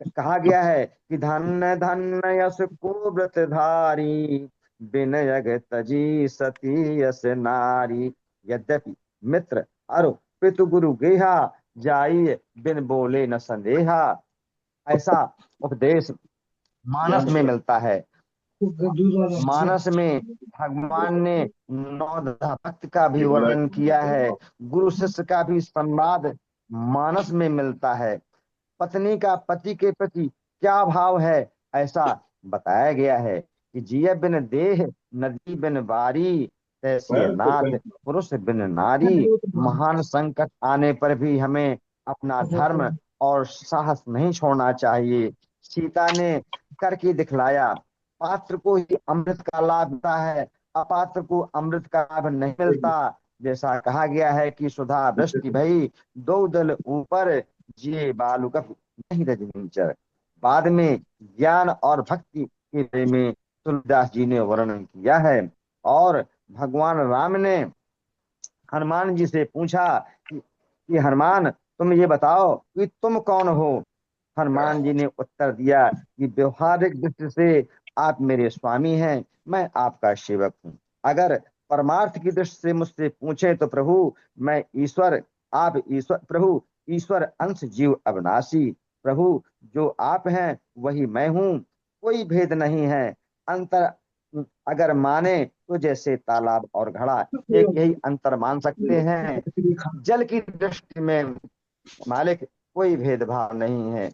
कहा गया है कि धन्य धन्य यश को व्रतधारी, विनयग तजी सती यस नारी। यद्यपि मित्र अरु पितु गुरु गेहा, जाइए बिन बोले न संदेहा। ऐसा उपदेश मानस में मिलता है। मानस में भगवान ने नौदह भक्त का भी वर्णन किया है, गुरु शिष्य का भी संवाद मानस में मिलता है। पत्नी का पति के प्रति क्या भाव है, ऐसा बताया गया है कि जिय बिन देह नदी बिन बारी, तैसे नाथ पुरुष बिन नारी। महान संकट आने पर भी हमें अपना धर्म और साहस नहीं छोड़ना चाहिए। सीता ने करके दिखलाया। पात्र को ही अमृत का लाभ मिलता है, अपात्र को अमृत का लाभ नहीं मिलता। जैसा कहा गया है कि सुधा वृष्टि भई दो दल ऊपर, जिये बालुक नहीं रजनीचर। बाद में ज्ञान और भक्ति के बारे में तुलसीदास जी ने वर्णन किया है। और भगवान राम ने हनुमान जी से पूछा कि हनुमान तुम ये बताओ कि तुम कौन हो। हनुमान जी ने उत्तर दिया कि व्यवहारिक दृष्टि से आप मेरे स्वामी हैं, मैं आपका सेवक हूँ। अगर परमार्थ की दृष्टि से मुझसे पूछे तो प्रभु मैं ईश्वर, आप ईश्वर, प्रभु ईश्वर अंश जीव अविनाशी। प्रभु जो आप हैं वही मैं हूँ, कोई भेद नहीं है। अंतर अगर माने तो जैसे तालाब और घड़ा, एक यही अंतर मान सकते हैं। जल की दृष्टि में मालिक कोई भेदभाव नहीं है।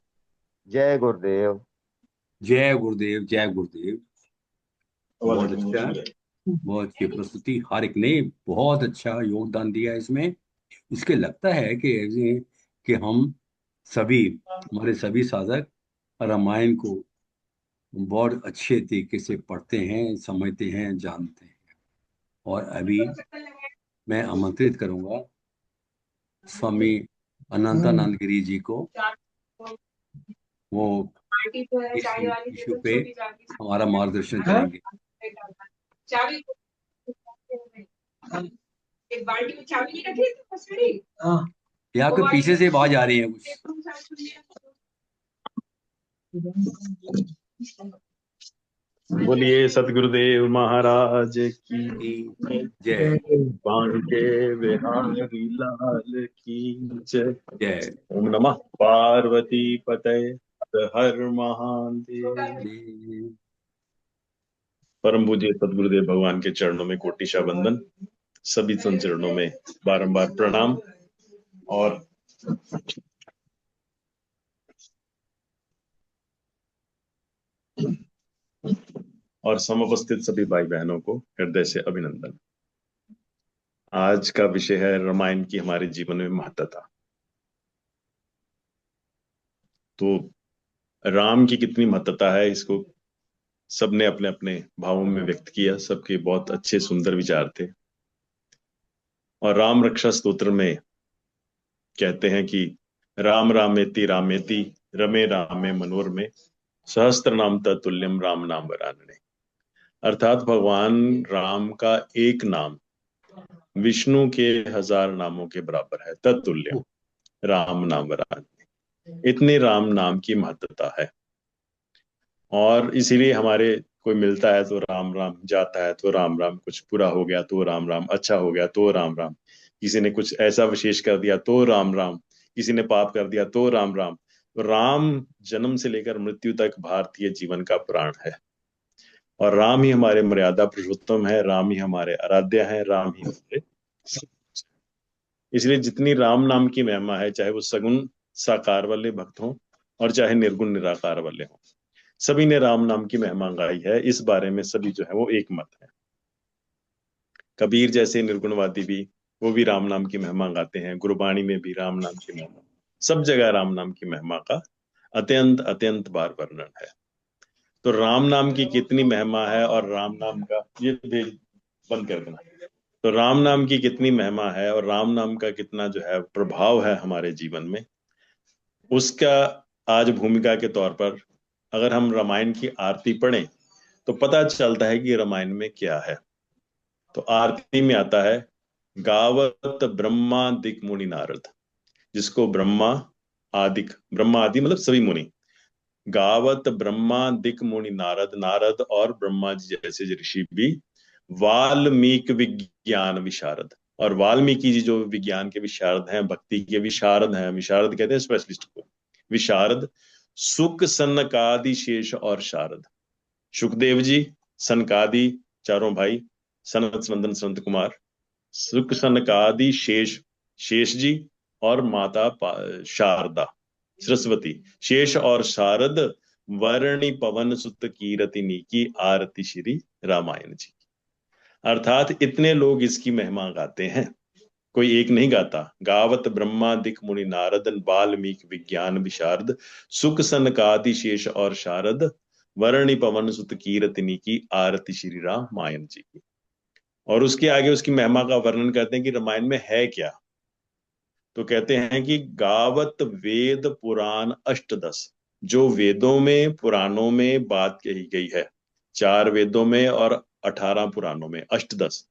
जय गुरुदेव। जय गुरुदेव, जय गुरुदेव। बहुत अच्छा, बहुत अच्छी प्रस्तुति। हर एक ने बहुत अच्छा योगदान दिया इसमें। इसके लगता है कि हम सभी, हमारे सभी साधक रामायण को बहुत अच्छे तरीके से पढ़ते हैं, समझते हैं, जानते हैं। और अभी मैं आमंत्रित करूंगा स्वामी अनंतानंद गिरी जी को। वो इस इशू पे हमारा मार्गदर्शन करेंगे। एक बाल्टी में चाबी रखी थी, यहाँ के पीछे से आवाज आ रही है कुछ। बोलिए सतगुरुदेव महाराज की जय। बांके बिहारी लाल की जय। जय। ओम नमः पार्वती पतये हर महादेव। परम पूज्य सतगुरुदेव भगवान के चरणों में कोटिशा वंदन, सभी संचरणों में बारंबार प्रणाम। और समुपस्थित सभी भाई बहनों को हृदय से अभिनंदन। आज का विषय है रामायण की हमारे जीवन में महत्वता। तो राम की कितनी महत्वता है, इसको सबने अपने अपने भावों में व्यक्त किया। सबके बहुत अच्छे सुंदर विचार थे। और राम रक्षा स्तोत्र में कहते हैं कि राम रामेति रामेति रमे रामे मनोरमे, सहस्त्र नाम तत्तुल्यम राम नाम वरानने। अर्थात भगवान राम का एक नाम विष्णु के 1000 नामों के बराबर है। तत्तुल्यम राम नाम वरानने। इतने राम नाम की महत्वता है। और इसीलिए हमारे कोई मिलता है तो राम राम, जाता है तो राम राम, कुछ पूरा हो गया तो राम राम, अच्छा हो गया तो राम राम, किसी ने कुछ ऐसा विशेष कर दिया तो राम राम। किसी ने पाप कर दिया तो राम राम। तो राम जन्म से लेकर मृत्यु तक भारतीय जीवन का प्राण है, और राम ही हमारे मर्यादा पुरुषोत्तम है, राम ही हमारे आराध्य है, राम ही हमारे सब कुछ है। इसलिए जितनी राम नाम की महिमा है, चाहे वो सगुण साकार वाले भक्त हों और चाहे निर्गुण निराकार वाले हों, सभी ने राम नाम की महिमा गाई है। इस बारे में सभी जो है वो एक मत है। कबीर जैसे निर्गुणवादी भी, वो भी राम नाम की महिमा गाते हैं। गुरबाणी में भी राम नाम की महिमा, सब जगह राम नाम की महिमा का अत्यंत अत्यंत बार वर्णन है। तो राम नाम की कितनी महिमा है, और राम नाम का ये बंद कर देना। तो राम नाम की कितनी महिमा है और राम नाम का कितना जो है प्रभाव है हमारे जीवन में, उसका आज भूमिका के तौर पर अगर हम रामायण की आरती पढ़ें तो पता चलता है कि रामायण में क्या है। तो आरती में आता है, गावत ब्रह्मा दिक मुनि नारद, जिसको ब्रह्मा आदि मतलब सभी मुनि, गावत ब्रह्मा दिक मुनि नारद, नारद और ब्रह्मा जी जैसे ऋषि भी, वाल्मीकि विज्ञान विशारद, और वाल्मीकि जी जो विज्ञान के विशारद हैं, भक्ति के विशारद हैं, विशारद कहते हैं स्पेशलिस्ट को, विशारद, सुक सनकादि शेष और शारद, सुखदेव जी, सनकादि चारों भाई, सनत सनंदन संत कुमार, सुक सनकादि शेष जी और माता शारदा सरस्वती, शेष और शारद, वर्णि पवन सुत कीरतिनी की आरती श्री रामायण जी। अर्थात इतने लोग इसकी महिमा गाते हैं, कोई एक नहीं गाता। गावत ब्रह्मा दिक मुनि नारद, वाल्मीकि विज्ञान विशारद, सुख सनकादि शेष और शारद, वर्णि पवन सुत कीरतिनी की आरती श्री रामायण जी की। और उसके आगे उसकी महिमा का वर्णन करते हैं कि रामायण में है क्या। तो कहते हैं कि गावत वेद पुराण अष्टदश, जो वेदों में पुराणों में बात कही गई है, 4 वेदों में और 18 पुराणों में, अष्टदश,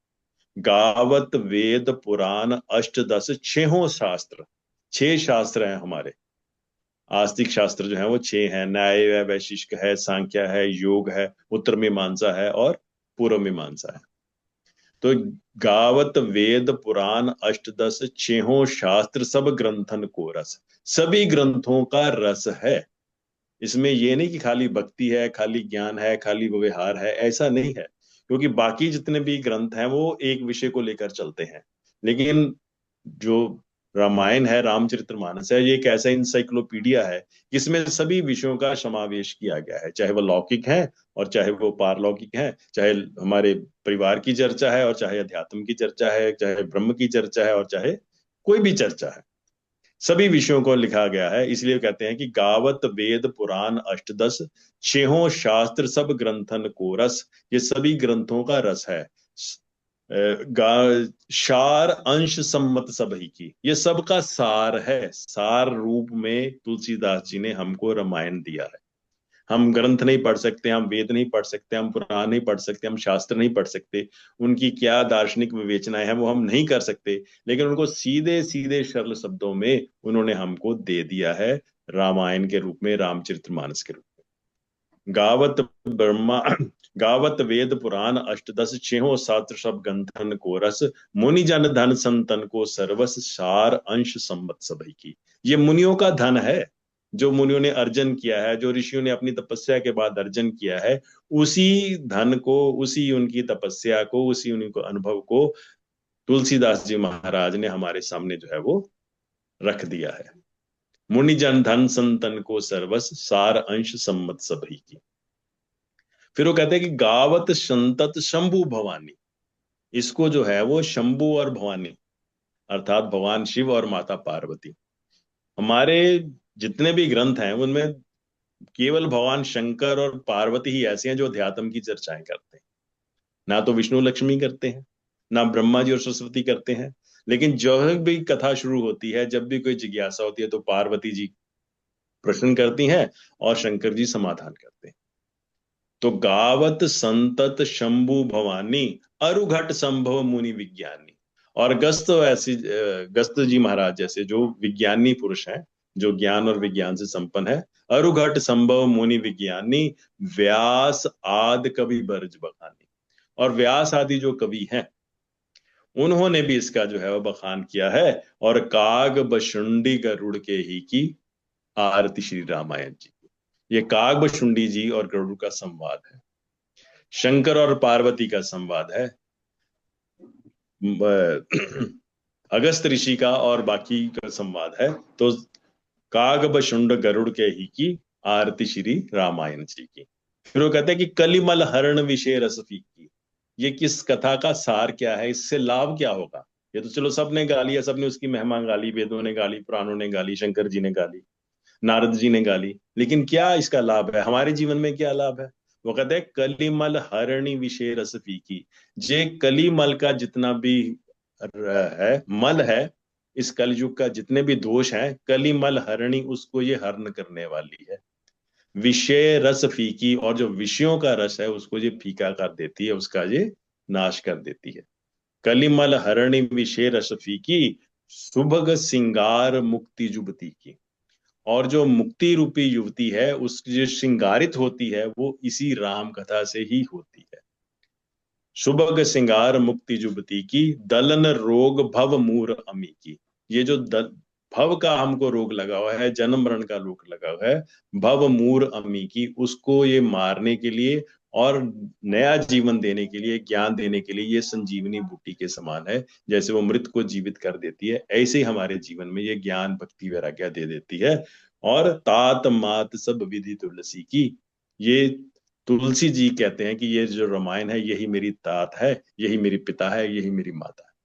गावत वेद पुराण अष्टदश, 6 शास्त्र, 6 शास्त्र हैं हमारे। आस्तिक शास्त्र जो है वो 6 हैं, न्याय है, वैशिष्ट है, सांख्य है, योग है, उत्तर मीमांसा है और पूर्व मीमांसा है। तो गावत वेद पुराण अष्टदश, 6 शास्त्र सब ग्रंथन को रस, सभी ग्रंथों का रस है। इसमें ये नहीं कि खाली भक्ति है, खाली ज्ञान है, खाली व्यवहार है, ऐसा नहीं है। क्योंकि बाकी जितने भी ग्रंथ हैं वो एक विषय को लेकर चलते हैं, लेकिन जो रामायण है, रामचरितमानस है, ये एक ऐसा इंसाइक्लोपीडिया है जिसमें सभी विषयों का समावेश किया गया है, चाहे वो लौकिक है और चाहे वो पारलौकिक है, चाहे हमारे परिवार की चर्चा है और चाहे अध्यात्म की चर्चा है, चाहे ब्रह्म की चर्चा है और चाहे कोई भी चर्चा है, सभी विषयों को लिखा गया है। इसलिए कहते हैं कि गावत वेद पुराण अष्टदश, 6 शास्त्र सब ग्रंथन को रस, ये सभी ग्रंथों का रस है। सार अंश सम्मत सब ही की, ये सबका सार है। सार रूप में तुलसीदास जी ने हमको रामायण दिया है। हम ग्रंथ नहीं पढ़ सकते, हम वेद नहीं पढ़ सकते, हम पुराण नहीं पढ़ सकते, हम शास्त्र नहीं पढ़ सकते, उनकी क्या दार्शनिक विवेचनाएं हैं वो हम नहीं कर सकते, लेकिन उनको सीधे सीधे सरल शब्दों में उन्होंने हमको दे दिया है रामायण के रूप में, रामचरितमानस के रूप में। गावत वेद पुराण अष्टदश, 6 शास्त्र सब ग्रंथन को रस, मुनि जन धन संतन को सर्वस, सार अंश सम्मत सभी की। ये मुनियों का धन है, जो मुनियों ने अर्जन किया है, जो ऋषियों ने अपनी तपस्या के बाद अर्जन किया है, उसी धन को, उसी उनकी तपस्या को, उसी उनके अनुभव को तुलसीदास जी महाराज ने हमारे सामने जो है वो रख दिया है। मुनि जन धन संतन को सर्वस, सार अंश सम्मत सभी की। फिर वो कहते हैं कि गावत संतत शंभु भवानी, इसको जो है वो शंभु और भवानी अर्थात भगवान शिव और माता पार्वती, हमारे जितने भी ग्रंथ हैं उनमें केवल भगवान शंकर और पार्वती ही ऐसे हैं जो अध्यात्म की चर्चाएं करते हैं। ना तो विष्णु लक्ष्मी करते हैं, ना ब्रह्मा जी और सरस्वती करते हैं, लेकिन जब भी कथा शुरू होती है, जब भी कोई जिज्ञासा होती है, तो पार्वती जी प्रश्न करती हैं और शंकर जी समाधान करते हैं। तो गावत संतत शंभु भवानी, अरुघट संभव मुनि विज्ञानी, और गस्त जी महाराज जैसे जो विज्ञानी पुरुष हैं, जो ज्ञान और विज्ञान से संपन्न है, अरुघट संभव मुनि विज्ञानी, व्यास आदि कवि बरज बखानी, और व्यास आदि जो कवि हैं उन्होंने भी इसका जो है वो बखान किया है। और काग बशुंडी गरुड़ के ही की आरती श्री रामायण जी की। ये काग बशुंडी जी और गरुड़ का संवाद है, शंकर और पार्वती का संवाद है, अगस्त ऋषि का और बाकी का संवाद है। तो काग बशुंड गरुड़ के ही की आरती श्री रामायण जी की। फिर वो कहते हैं कि कलिमल हरण विषय रस फीकी। ये किस कथा का सार क्या है, इससे लाभ क्या होगा? ये तो चलो सबने गा लिया, सबने उसकी महिमा गा ली, वेदों ने गा ली, पुराणों ने गा ली, शंकर जी ने गा ली, नारद जी ने गा ली, लेकिन क्या इसका लाभ है, हमारे जीवन में क्या लाभ है? वो कहते हैं कलिमल हरणी विषय रस फीकी। जे कलिमल का जितना भी है मल है, इस कलयुग का जितने भी दोष हैं, कलिमल हरणी उसको ये हरण करने वाली है। विषय रस फीकी, और जो विषयों का रस है उसको ये फीका कर देती है, उसका ये नाश कर देती है। कलिमल हरणी विषय रस फीकी, सुभग सिंगार मुक्ति जुबती की। और जो मुक्ति रूपी युवती है, उस जो श्रृंगारित होती है, वो इसी राम कथा से ही होती है। सुभग सिंगार मुक्ति जुबती की, दलन रोग भव मूर अमी की। ये जो भव का हमको रोग लगा हुआ है, जन्म मरण का रोग लगा हुआ है, भव मूर अमी की, उसको ये मारने के लिए और नया जीवन देने के लिए, ज्ञान देने के लिए ये संजीवनी बूटी के समान है। जैसे वो मृत को जीवित कर देती है, ऐसे ही हमारे जीवन में ये ज्ञान भक्ति वैराग्य दे देती है। और तात मात सब विधि तुलसी की। ये तुलसी जी कहते हैं कि ये जो रामायण है, यही मेरी तात है, यही मेरी पिता है, यही मेरी माता है।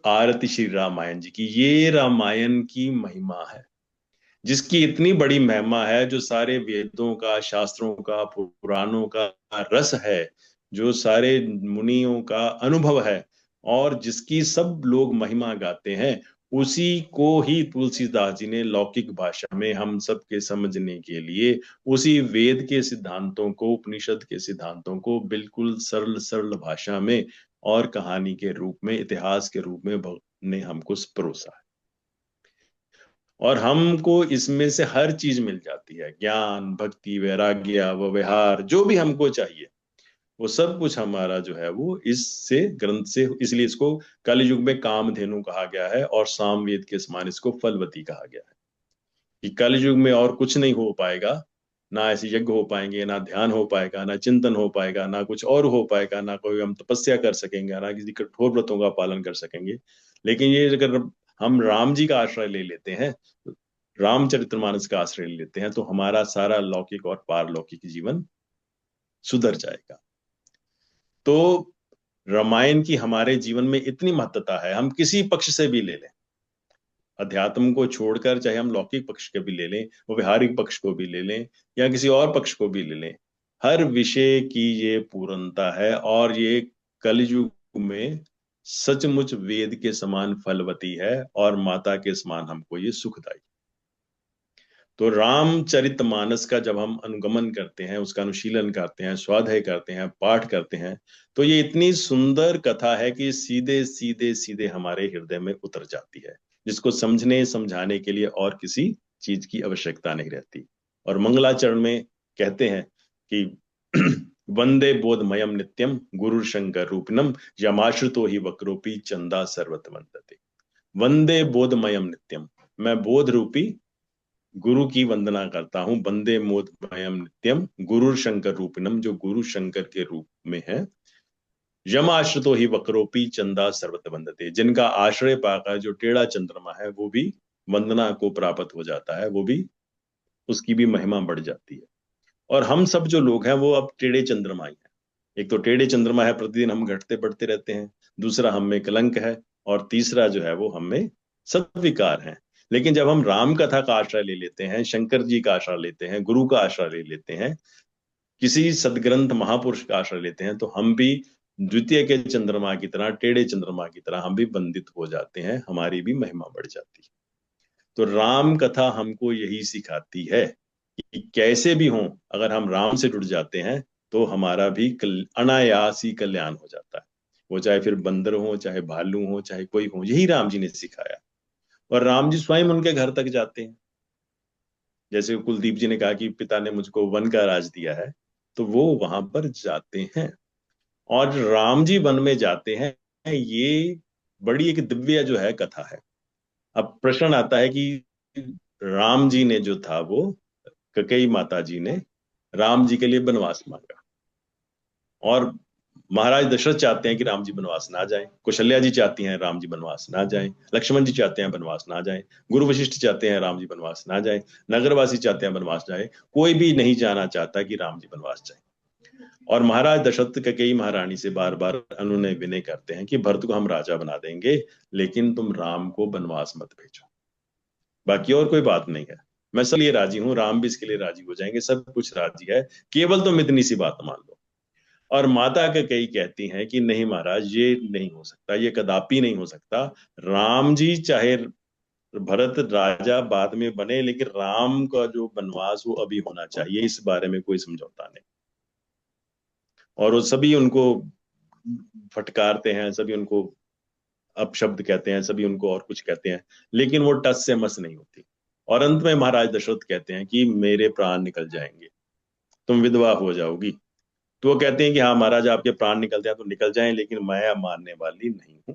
आरती श्री रामायण जी की। ये रामायण की महिमा है, जिसकी इतनी बड़ी महिमा है, जो सारे वेदों का, शास्त्रों का, पुराणों का रस है, जो सारे मुनियों का अनुभव है, और जिसकी सब लोग महिमा गाते हैं, उसी को ही तुलसीदास जी ने लौकिक भाषा में हम सब के समझने के लिए उसी वेद के सिद्धांतों को, उपनिषद के सिद्धांतों को बिल्कुल सरल सरल भाषा में और कहानी के रूप में, इतिहास के रूप में ने हमको परोसा है। और हमको इसमें से हर चीज मिल जाती है, ज्ञान, भक्ति, वैराग्य, व्यवहार, जो भी हमको चाहिए वो सब कुछ हमारा जो है वो इससे ग्रंथ से। इसलिए इसको कल युग में कामधेनु कहा गया है, और सामवेद के समान इसको फलवती कहा गया है। कि कल युग में और कुछ नहीं हो पाएगा, ना ऐसे यज्ञ हो पाएंगे, ना ध्यान हो पाएगा, ना चिंतन हो पाएगा, ना कुछ और हो पाएगा, ना कोई हम तपस्या कर सकेंगे, ना किसी कठोर व्रतों का पालन कर सकेंगे। लेकिन ये अगर हम राम जी का आश्रय ले लेते हैं, रामचरितमानस का आश्रय ले लेते हैं, तो हमारा सारा लौकिक और पारलौकिक जीवन सुधर जाएगा। तो रामायण की हमारे जीवन में इतनी महत्ता है, हम किसी पक्ष से भी ले लें, अध्यात्म को छोड़कर चाहे हम लौकिक पक्ष के भी ले लें, वो व्यवहारिक पक्ष को भी ले लें, या किसी और पक्ष को भी ले लें, हर विषय की ये पूर्णता है। और ये कलयुग में सचमुच वेद के समान फलवती है, और माता के समान हमको ये सुखदायी। तो रामचरितमानस का जब हम अनुगमन करते हैं, उसका अनुशीलन करते हैं, स्वाध्याय करते हैं, पाठ करते हैं, तो ये इतनी सुंदर कथा है कि सीधे सीधे सीधे हमारे हृदय में उतर जाती है, जिसको समझने समझाने के लिए और किसी चीज की आवश्यकता नहीं रहती। और मंगलाचरण में कहते हैं कि वंदे बोधमयम नित्यम गुरु शंकर रूपिणम यमाश्रितो ही वक्रोपी चंदा सर्वत वंदते। वंदे बोधमयम नित्यम, मैं बोध रूपी गुरु की वंदना करता हूं। वंदे बोधमयम नित्यम गुरु शंकर रूपिणम, जो गुरु शंकर के रूप में है। यम आश्रितो ही वक्रोपी चंदा सर्वत वंदते, जिनका आश्रय पाकर जो टेढ़ा चंद्रमा है वो भी वंदना को प्राप्त हो जाता है, वो भी उसकी भी महिमा बढ़ जाती है। और हम सब जो लोग हैं वो अब टेढ़े चंद्रमा ही हैं। एक तो टेढ़े चंद्रमा है, प्रतिदिन हम घटते बढ़ते रहते हैं, दूसरा हम में कलंक है, और तीसरा जो है वो हम में सद्विकार है। लेकिन जब हम राम कथा का आश्रय ले लेते हैं, शंकर जी का आश्रय लेते हैं, गुरु का आश्रय ले लेते हैं, किसी सदग्रंथ महापुरुष का आश्रय लेते हैं, तो हम भी द्वितीय के चंद्रमा की तरह, टेढ़े चंद्रमा की तरह हम भी बंदित हो जाते हैं, हमारी भी महिमा बढ़ जाती है। तो राम कथा हमको यही सिखाती है कि कैसे भी हो, अगर हम राम से जुड़ जाते हैं तो हमारा भी अनायास ही कल्याण हो जाता है। वो चाहे फिर बंदर हो, चाहे भालू हो, चाहे कोई हो, यही राम जी ने सिखाया। और राम जी स्वयं उनके घर तक जाते हैं। जैसे कुलदीप जी ने कहा कि पिता ने मुझको वन का राज दिया है, तो वो वहां पर जाते हैं। और राम जी वन में जाते हैं ये बड़ी एक दिव्य जो है कथा है। अब प्रश्न आता है कि राम जी ने जो था वो, कैकेयी माता जी ने राम जी के लिए वनवास मांगा, और महाराज दशरथ चाहते हैं कि राम जी वनवास ना जाएं, कौशल्या जी चाहती हैं राम जी वनवास ना जाएं, लक्ष्मण जी चाहते हैं वनवास ना जाएं, गुरु वशिष्ठ चाहते हैं राम जी वनवास ना जाएं, नगरवासी चाहते हैं वनवास जाए, कोई भी नहीं जाना चाहता कि राम जी वनवास जाए। और महाराज दशरथ कैकेयी महारानी से बार बार अनुनय विनय करते हैं कि भरत को हम राजा बना देंगे, लेकिन तुम राम को वनवास मत भेजो, बाकी और कोई बात नहीं है, मैं सब लिए राजी हूँ, राम भी इसके लिए राजी हो जाएंगे, सब कुछ राजी है, केवल तुम इतनी सी बात मान लो। और माता कैकेयी कहती हैं कि नहीं महाराज, ये नहीं हो सकता, ये कदापि नहीं हो सकता। राम जी चाहे भरत राजा बाद में बने, लेकिन राम का जो वनवास वो अभी होना चाहिए, इस बारे में कोई समझौता नहीं। और वो सभी उनको फटकारते हैं, सभी उनको अपशब्द कहते हैं, सभी उनको और कुछ कहते हैं, लेकिन वो टस से मस नहीं होती। और अंत में महाराज दशरथ कहते हैं कि मेरे प्राण निकल जाएंगे, तुम विधवा हो जाओगी। तो वो कहते हैं कि हाँ महाराज, आपके प्राण निकलते हैं तो निकल जाएं, लेकिन मैं मानने वाली नहीं हूं।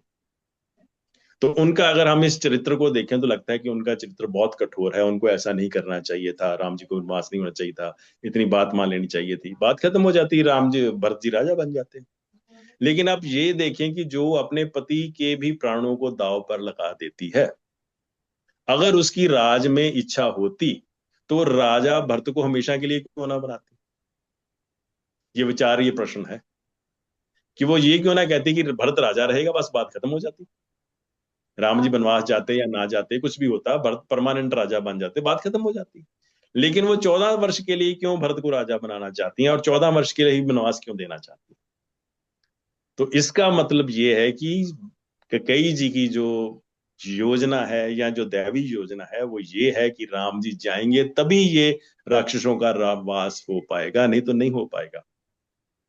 तो उनका अगर हम इस चरित्र को देखें तो लगता है कि उनका चरित्र बहुत कठोर है, उनको ऐसा नहीं करना चाहिए था, राम जी को वनवास नहीं होना चाहिए था, इतनी बात मान लेनी चाहिए थी, बात खत्म हो जाती, राम जी भरत जी राजा बन जाते। लेकिन आप ये देखें कि जो अपने पति के भी प्राणों को दांव पर लगा देती है, अगर उसकी राज में इच्छा होती तो राजा भरत को हमेशा के लिए क्यों ना बनाती। ये विचार, ये प्रश्न है कि वो ये क्यों ना कहती कि भरत राजा रहेगा, बस बात खत्म हो जाती। राम जी वनवास जाते या ना जाते, कुछ भी होता, भरत परमानेंट राजा बन जाते, बात खत्म हो जाती। लेकिन वो 14 वर्ष के लिए क्यों भरत को राजा बनाना चाहती हैं, और 14 वर्ष के लिए ही वनवास क्यों देना चाहती हैं। तो इसका मतलब ये है कि कैकेयी जी की जो योजना है, या जो दैवी योजना है, वो ये है कि राम जी जाएंगे तभी ये राक्षसों का वास हो पाएगा, नहीं तो नहीं हो पाएगा।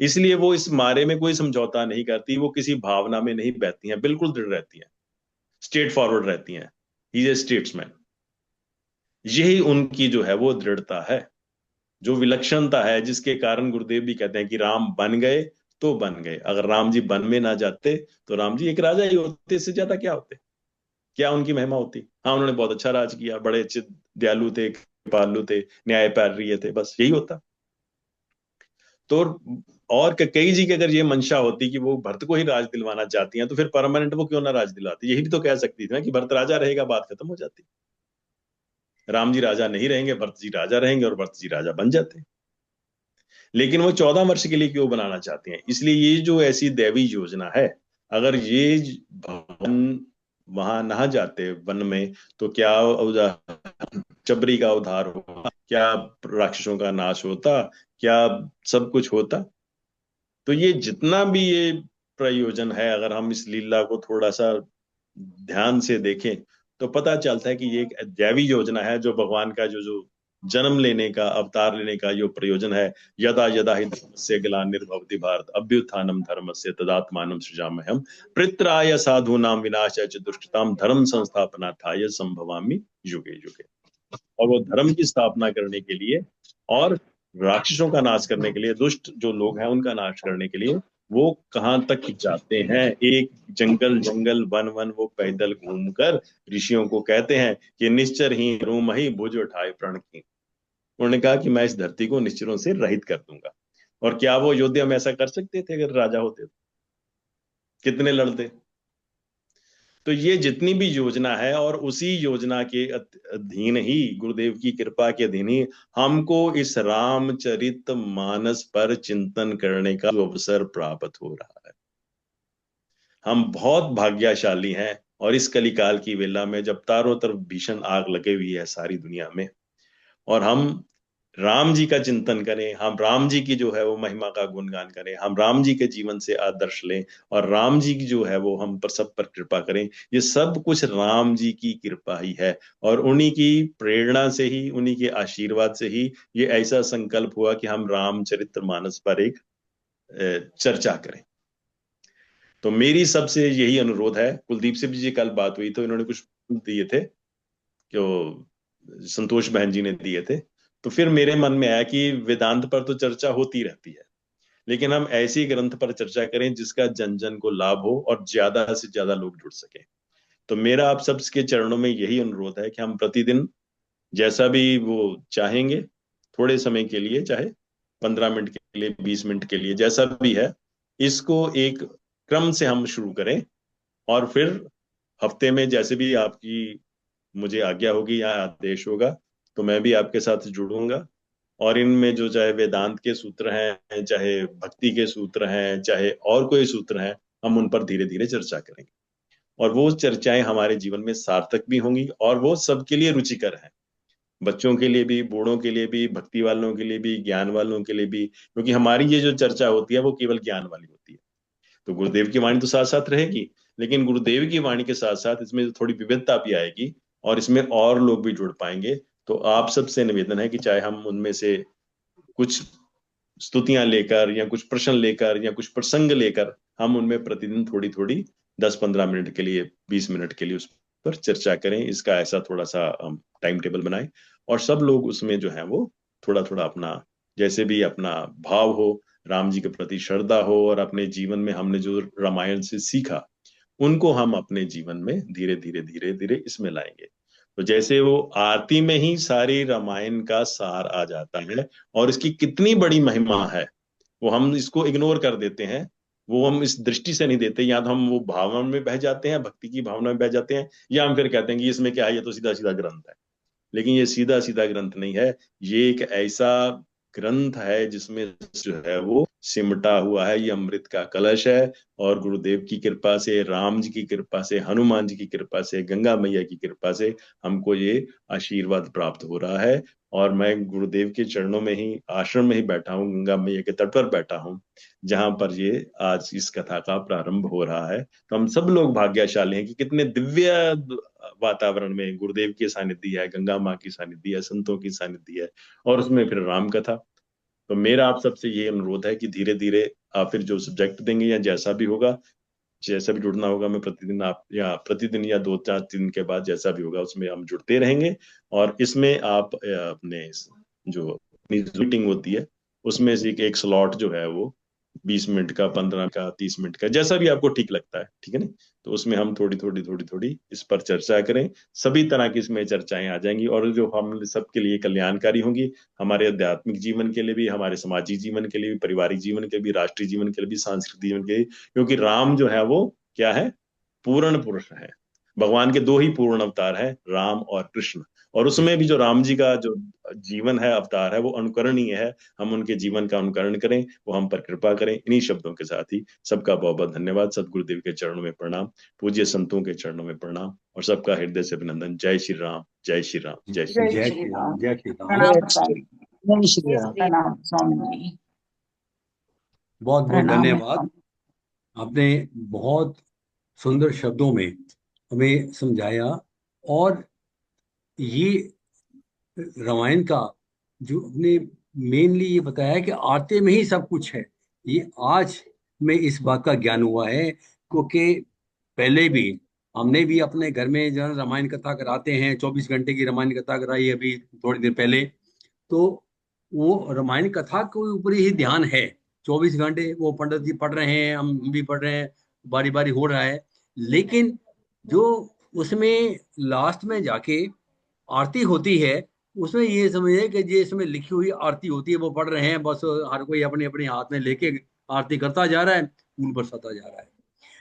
इसलिए वो इस मारे में कोई समझौता नहीं करती, वो किसी भावना में नहीं बहती हैं, बिल्कुल दृढ़ रहती हैं, स्ट्रेट फॉरवर्ड रहती हैं। He is a statesman. यही उनकी जो है वो दृढ़ता है, जो विलक्षणता है, जिसके कारण गुरुदेव भी कहते हैं कि राम बन गए तो बन गए, अगर राम जी बन में ना जाते तो राम जी एक राजा ही होते, इससे ज्यादा क्या होते, क्या उनकी महिमा होती। हाँ, उन्होंने बहुत अच्छा राज किया, बड़े अच्छे दयालु थे, कृपालु थे, न्यायपालिय थे, बस यही होता। तो और कैकेयी जी की अगर ये मंशा होती कि वो भरत को ही राज दिलवाना चाहती हैं, तो फिर परमानेंट वो क्यों ना राज दिलाती, यही भी तो कह सकती थी ना कि भरत राजा रहेगा, बात खत्म हो जाती। राम जी राजा नहीं रहेंगे, भरत जी राजा रहेंगे, और भरत जी राजा बन जाते। लेकिन वो 14 वर्ष के लिए क्यों बनाना चाहते हैं, इसलिए ये जो ऐसी दैवी योजना है, अगर ये भगवान वहां ना जाते वन में, तो क्या चबरी का उद्धार होता, क्या राक्षसों का नाश होता, क्या सब कुछ होता। तो ये जितना भी ये प्रयोजन है, अगर हम इस लीला को थोड़ा सा ध्यान से देखें तो पता चलता है कि ये एक दैवी योजना है, जो भगवान का जो जो जन्म लेने का, अवतार लेने का जो प्रयोजन है, यदा यदा हि धर्मस्य ग्लानिर्भवति भारत अभ्युत्थानम धर्मस्य तदात्मानं सृजाम्यहम् पित्राय साधूनां विनाशाय च दुष्टतां धर्म संस्थापनार्थाय संभवामि युगे युगे। और वो धर्म की स्थापना करने के लिए और राक्षसों का नाश करने के लिए, दुष्ट जो लोग हैं उनका नाश करने के लिए वो कहां तक जाते हैं, एक जंगल जंगल वन वन वो पैदल घूमकर ऋषियों को कहते हैं कि निश्चर ही रूम ही भुज उठाए प्रण की। उन्होंने कहा कि मैं इस धरती को निश्चरों से रहित कर दूंगा। और क्या वो अयोध्या में ऐसा कर सकते थे अगर राजा होते तो? कितने लड़ते। तो ये जितनी भी योजना है, और उसी योजना के अधीन ही, गुरुदेव की कृपा के अधीन ही हमको इस रामचरित मानस पर चिंतन करने का अवसर प्राप्त हो रहा है। हम बहुत भाग्यशाली हैं, और इस कलिकाल की वेला में जब चारों तरफ भीषण आग लगे हुई है सारी दुनिया में, और हम राम जी का चिंतन करें, हम राम जी की जो है वो महिमा का गुणगान करें, हम राम जी के जीवन से आदर्श लें, और राम जी की जो है वो हम पर सब पर कृपा करें। ये सब कुछ राम जी की कृपा ही है, और उन्हीं की प्रेरणा से ही, उन्हीं के आशीर्वाद से ही ये ऐसा संकल्प हुआ कि हम रामचरितमानस पर एक चर्चा करें। तो मेरी सबसे यही अनुरोध है। कुलदीप से भी जी कल बात हुई तो इन्होंने कुछ दिए थे, जो संतोष बहन जी ने दिए थे, तो फिर मेरे मन में आया कि वेदांत पर तो चर्चा होती रहती है, लेकिन हम ऐसी ग्रंथ पर चर्चा करें जिसका जन जन को लाभ हो और ज्यादा से ज्यादा लोग जुड़ सके। तो मेरा आप सबके चरणों में यही अनुरोध है कि हम प्रतिदिन जैसा भी वो चाहेंगे, थोड़े समय के लिए, चाहे 15 मिनट के लिए, 20 मिनट के लिए, जैसा भी है, इसको एक क्रम से हम शुरू करें। और फिर हफ्ते में जैसे भी आपकी मुझे आज्ञा होगी या आदेश होगा, तो मैं भी आपके साथ जुड़ूंगा। और इनमें जो चाहे वेदांत के सूत्र हैं, चाहे भक्ति के सूत्र हैं, चाहे और कोई सूत्र हैं, हम उन पर धीरे धीरे चर्चा करेंगे। और वो चर्चाएं हमारे जीवन में सार्थक भी होंगी और वो सबके लिए रुचिकर हैं, बच्चों के लिए भी, बूढ़ों के लिए भी, भक्ति वालों के लिए भी, ज्ञान वालों के लिए भी। क्योंकि हमारी ये जो चर्चा होती है वो केवल ज्ञान वाली होती है। तो गुरुदेव की वाणी तो साथ साथ रहेगी, लेकिन गुरुदेव की वाणी के साथ साथ इसमें थोड़ी विविधता भी आएगी और इसमें और लोग भी जुड़ पाएंगे। तो आप सबसे निवेदन है कि चाहे हम उनमें से कुछ स्तुतियां लेकर या कुछ प्रश्न लेकर या कुछ प्रसंग लेकर हम उनमें प्रतिदिन थोड़ी थोड़ी 10-15 मिनट के लिए, 20 मिनट के लिए उस पर चर्चा करें। इसका ऐसा थोड़ा सा टाइम टेबल बनाएं और सब लोग उसमें जो है वो थोड़ा थोड़ा अपना, जैसे भी अपना भाव हो, राम जी के प्रति श्रद्धा हो, और अपने जीवन में हमने जो रामायण से सीखा उनको हम अपने जीवन में धीरे धीरे धीरे धीरे इसमें लाएंगे। तो जैसे वो आरती में ही सारी रामायण का सार आ जाता है और इसकी कितनी बड़ी महिमा है, वो हम इसको इग्नोर कर देते हैं, वो हम इस दृष्टि से नहीं देते। या तो हम वो भावना में बह जाते हैं, भक्ति की भावना में बह जाते हैं, या हम फिर कहते हैं कि इसमें क्या है, ये तो सीधा सीधा ग्रंथ है। लेकिन ये सीधा सीधा ग्रंथ नहीं है, ये एक ऐसा ग्रंथ है जिसमें जो है वो सिमटा हुआ है, ये अमृत का कलश है। और गुरुदेव की कृपा से, राम जी की कृपा से, हनुमान जी की कृपा से, गंगा मैया की कृपा से हमको ये आशीर्वाद प्राप्त हो रहा है। और मैं गुरुदेव के चरणों में ही, आश्रम में ही बैठा हूँ, गंगा मैया के तट पर बैठा हूँ, जहां पर ये आज इस कथा का प्रारंभ हो रहा है। तो हम सब लोग भाग्यशाली हैं कि कितने दिव्य वातावरण में गुरुदेव की सानिध्य है, गंगा माँ की सानिध्य है, संतों की सानिध्य है, और उसमें फिर राम कथा। तो मेरा आप सबसे ये अनुरोध है कि धीरे धीरे आप फिर जो सब्जेक्ट देंगे या जैसा भी होगा, जैसा भी जुड़ना होगा, मैं प्रतिदिन आप, या प्रतिदिन या 2-4 दिन के बाद जैसा भी होगा उसमें हम जुड़ते रहेंगे। और इसमें आप अपने जो अपनी मीटिंग होती है उसमें से एक स्लॉट जो है वो 20 मिनट का, 15 का, 30 मिनट का, जैसा भी आपको ठीक लगता है, ठीक है ना, तो उसमें हम थोड़ी थोड़ी थोड़ी थोड़ी इस पर चर्चा करें। सभी तरह की इसमें चर्चाएं आ जाएंगी और जो हम सबके लिए कल्याणकारी होंगी, हमारे आध्यात्मिक जीवन के लिए भी, हमारे सामाजिक जीवन के लिए भी, पारिवारिक जीवन के लिए भी, राष्ट्रीय जीवन के लिए भी, सांस्कृतिक जीवन के लिए। क्योंकि राम जो है वो क्या है, पूर्ण पुरुष है। भगवान के दो ही पूर्ण अवतार हैं, राम और कृष्ण। और उसमें भी जो राम जी का जो जीवन है, अवतार है, वो अनुकरणीय है। हम उनके जीवन का अनुकरण करें, वो हम पर कृपा करें। इन्हीं शब्दों के साथ ही सबका बहुत बहुत धन्यवाद। सदगुरुदेव के चरणों में प्रणाम, पूज्य संतों के चरणों में प्रणाम, और सबका हृदय से अभिनंदन। जय श्री राम, जय श्री राम, जय श्री जय राम। श्री राम, जय श्री राम। प्रणाम जय श्री राम। प्रणाम स्वामी जी। बहुत बहुत प्रणाम धन्यवाद। आपने बहुत सुंदर शब्दों में हमें समझाया, और ये रामायण का जो अपने मेनली ये बताया कि आरती में ही सब कुछ है, ये आज में इस बात का ज्ञान हुआ है। क्योंकि पहले भी हमने भी अपने घर में जो है रामायण कथा कराते हैं, 24 घंटे की रामायण कथा कराई अभी थोड़ी देर पहले। तो वो रामायण कथा के ऊपर ही ध्यान है, 24 घंटे वो पंडित जी पढ़ रहे हैं, हम भी पढ़ रहे हैं, बारी बारी हो रहा है। लेकिन जो उसमें लास्ट में जाके आरती होती है, उसमें ये समझिए कि ये इसमें लिखी हुई आरती होती है, वो पढ़ रहे हैं, बस हर कोई अपने अपने हाथ में लेके आरती करता जा रहा है, फूल बरसाता जा रहा है।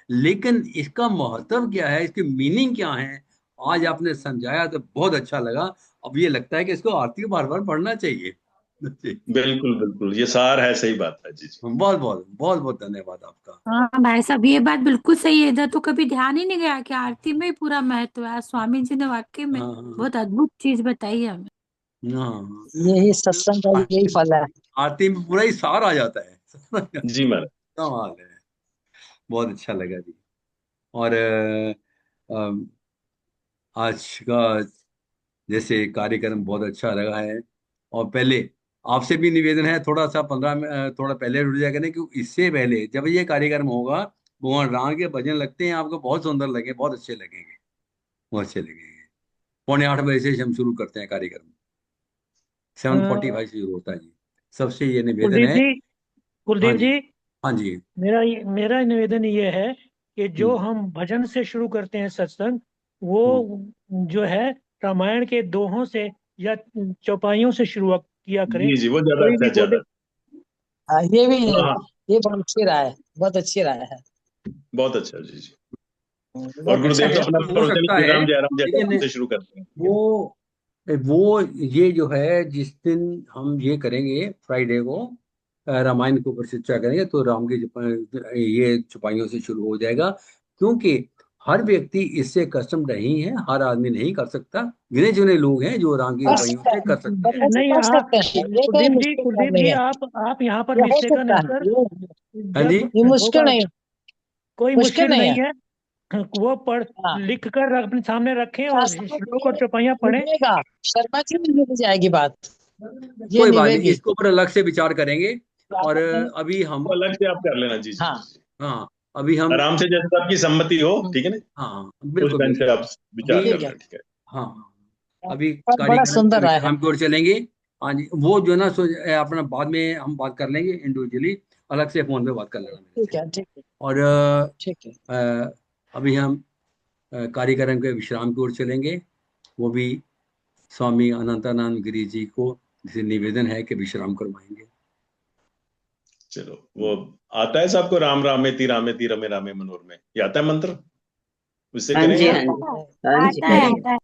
लेकिन इसका महत्व क्या है, इसकी मीनिंग क्या है, आज आपने समझाया तो बहुत अच्छा लगा। अब ये लगता है कि इसको आरती बार बार पढ़ना चाहिए जी। बिल्कुल बिल्कुल, ये सार है, सही बात है जी। बहुत बहुत बहुत बहुत धन्यवाद आपका। हाँ भाई साहब, ये बात बिल्कुल सही है। इधर तो कभी ध्यान ही नहीं गया कि आरती में ही पूरा महत्व है। स्वामी जी ने वाकई में हाँ बहुत अद्भुत चीज बताई है हमें। हाँ, यही सत्संग का यही फल है। आरती में पूरा ही सार आ जाता है जी महाराज। कमाल है, बहुत अच्छा लगा जी। और आज का जैसे कार्यक्रम बहुत अच्छा लगा है। और पहले आपसे भी निवेदन है, थोड़ा सा 15 थोड़ा पहले जुड़ जाया करें, क्योंकि इससे पहले जब ये कार्यक्रम होगा, भगवान राम के भजन लगते हैं, आपको बहुत सुंदर लगे, बहुत अच्छे लगेंगे, बहुत अच्छे लगेंगे। 7:45 से हम शुरू करते हैं कार्यक्रम, 7:45 से शुरू होता है जी। सबसे ये निवेदन उदित है। जी, कुलदीप जी, हाँ जी, मेरा निवेदन ये है कि जो हम भजन से शुरू करते हैं सत्संग, वो जो है रामायण के दोहों से या चौपाइयों से शुरू किया करें। जी वो ज्यादा कोई अच्छा, भी ज्यादा हाँ, ये भी हाँ हाँ ये बहुत अच्छी राय है, बहुत अच्छी राय है। बहुत अच्छा जी जी। और बहुत अच्छा गुरुदेव तो है। अपना हो प्रवचन सकता ही है, जयराम जयराम जयराम लेकिन से शुरू करते हैं। वो ये जो है, जिस दिन हम ये करेंगे फ्राइडे को रामायण के ऊपर शिक्षा करेंगे, तो राम की ये चौपाइयों से शुरू हो जाएगा, क्योंकि हर व्यक्ति इससे कस्टम नहीं है, हर आदमी नहीं कर सकता। गिने चुने लोग हैं जो राम की कर चौपाइयों सकता से कर सकते हैं। नहीं, कर सकते हैं, ये कोई मुश्किल काम कुलदीप नहीं जी, है। आप यहाँ पर ये हो मिस्टेकन सकता है है, सर। हाँ जी, जब ये मुश्किल होगा, नहीं, कोई मुश्किल मुश्किल नहीं नहीं है। है। वो पढ़ हाँ, लिख कर अपने सामने रखें और शास्त्रों श्लोक में और चौपाइयाँ पढ़ें। निभेगा, शर्मा जी में निभ जाएगी बात, ये कोई बात नहीं, निभेगी। इसके ऊपर अलग से विचार करेंगे। और अभी हम तो अलग से आप कर लेना जी जी हाँ, जी। हाँ, अभी हम आराम से जैसे आपकी सम्मति हो, ठीक है ना, हाँ उस बिल्कुल ढंग से बिल्कुल। आप विचार अभी कर ठीक है। लेना, ठीक है। हाँ, अभी बड़ा कार्यक्रम सुंदर राय है। विश्राम की ओर चलेंगे। हाँ जी, वो जो है ना, अपना बाद में हम बात कर लेंगे इंडिविजुअली, अलग से फोन पे बात कर लेना मेरे ठीक से। है, ठीक है, और ठीक है। अभी हम कार्यक्रम के विश्राम की ओर चलेंगे। वो भी स्वामी अनंतानंद गिरी जी को से निवेदन है कि विश्राम करवाएंगे। चलो, वो आता है सबको, राम रामेति रामेति रमे रामे मनोरमे, ये आता है मंत्र, उससे हाँ करें जी, या हाँ जी, हाँ जी। आता है नहीं, आता है।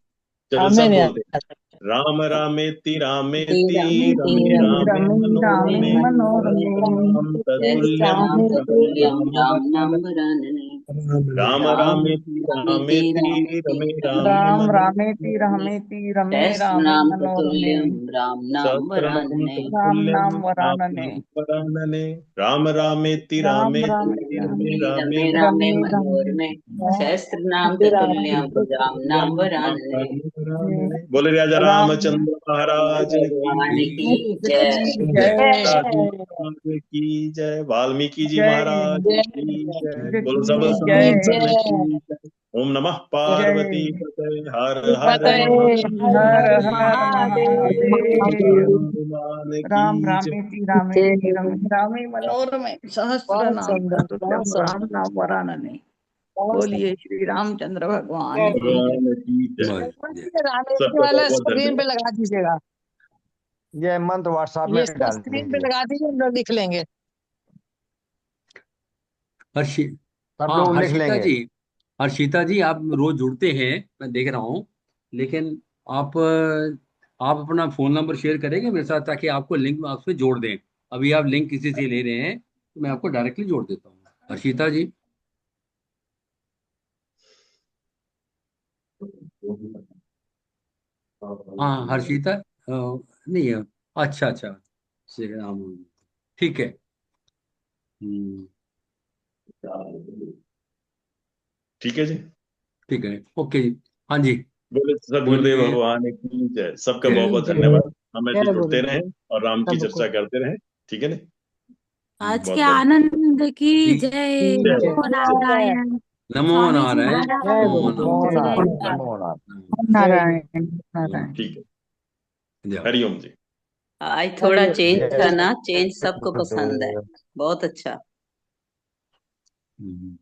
चलो हमें सब नहीं बोलते हैं। आता। राम रामेति रामेति रामे रमे रामे रामे मनोरमे, मनोरमे, राम तत्तुल्यं सहस्रनाम ततुल्यं राम राम नाम वरानने। वरानने। राम राम रामेति रामेति रामेति रामेति रमे रामे रामे राम रामेति मनोरमे, रहमेति रमे रामे सहस्रनाम मनोरमे। ततुल्यं राम नाम सहस्रनाम वरानने। राम तत्तुल्यं नाम राम वरानने। नाम वरानने। राम रामेति राम रामेति रामेति रमे रामेति रामे रमे रामे रमे मनोरमे, रामे सहस्रनाम राम ततुल्यं राम नाम वरानने। बोले राजा रामचंद्र महाराज भगवान की की की जय। जय। की जय, वाल्मीकि जी जय महाराज की जय, बोलो सब की की जय। संतन जय। की जय। ओम नमः पार्वती जय। पतये, हर हर पतये हर हर हर महादेव। हनुमान राम की जय। रामेति रामेति रमे रामे मनोरमे, सहस्र बहुत नाम सुंदर, तत्तुल्यं बहुत राम सुंदर, नाम वरानने। बहुत बोलिए सुंदर। श्री रामचंद्र भगवान की जय। भगवान की जय। रामेश्वरी सबका बहुत वाला बहुत स्क्रीन पे धन्यवाद। लगा दीजिएगा, ये मंत्र व्हाट्सएप में ये सब डाल स्क्रीन पे दीजिए, लगा दीजिए, हम लोग लिख लेंगे। हर्षि सब हाँ, लोग लिख हर्षिता लेंगे। जी, हर्षिता जी, आप रोज जुड़ते हैं, मैं देख रहा हूँ, लेकिन आप अपना फोन नंबर शेयर करेंगे मेरे साथ, ताकि आपको लिंक में आपसे जोड़ दें। अभी आप लिंक किसी से ले रहे हैं, तो मैं आपको डायरेक्टली जोड़ देता हूँ। हर्षिता जी, हाँ हर्षिता, नहीं है, अच्छा अच्छा, श्री राम, ठीक है। हम्म, ठीक है जी, ठीक है, ओके जी, हाँ जी, बोले सदगुरुदेव बोलिए। भगवान की जय। सबका बहुत बहुत जय धन्यवाद। हम ऐसे जय जुड़ते गुरुदेव रहें और राम की सबको। चर्चा करते रहें, ठीक है ना। आज बहुत के बहुत आनंद की ठीक, जय। जय नमो जय। नारायण। नमो स्वामी जी नारायण, जय महाराज नमो गुरुदेव, नमो नमो जय की नारायण, गुरुदेव, जय। नमो नारायण। जय गुरुदेव। नारायण नारायण। ठीक है, जय। हरिओम जी। आज थोड़ा हरिओम। चेंज जय था ना, चेंज सबको पसंद है, गुरुदेव। बहुत अच्छा। हम्म।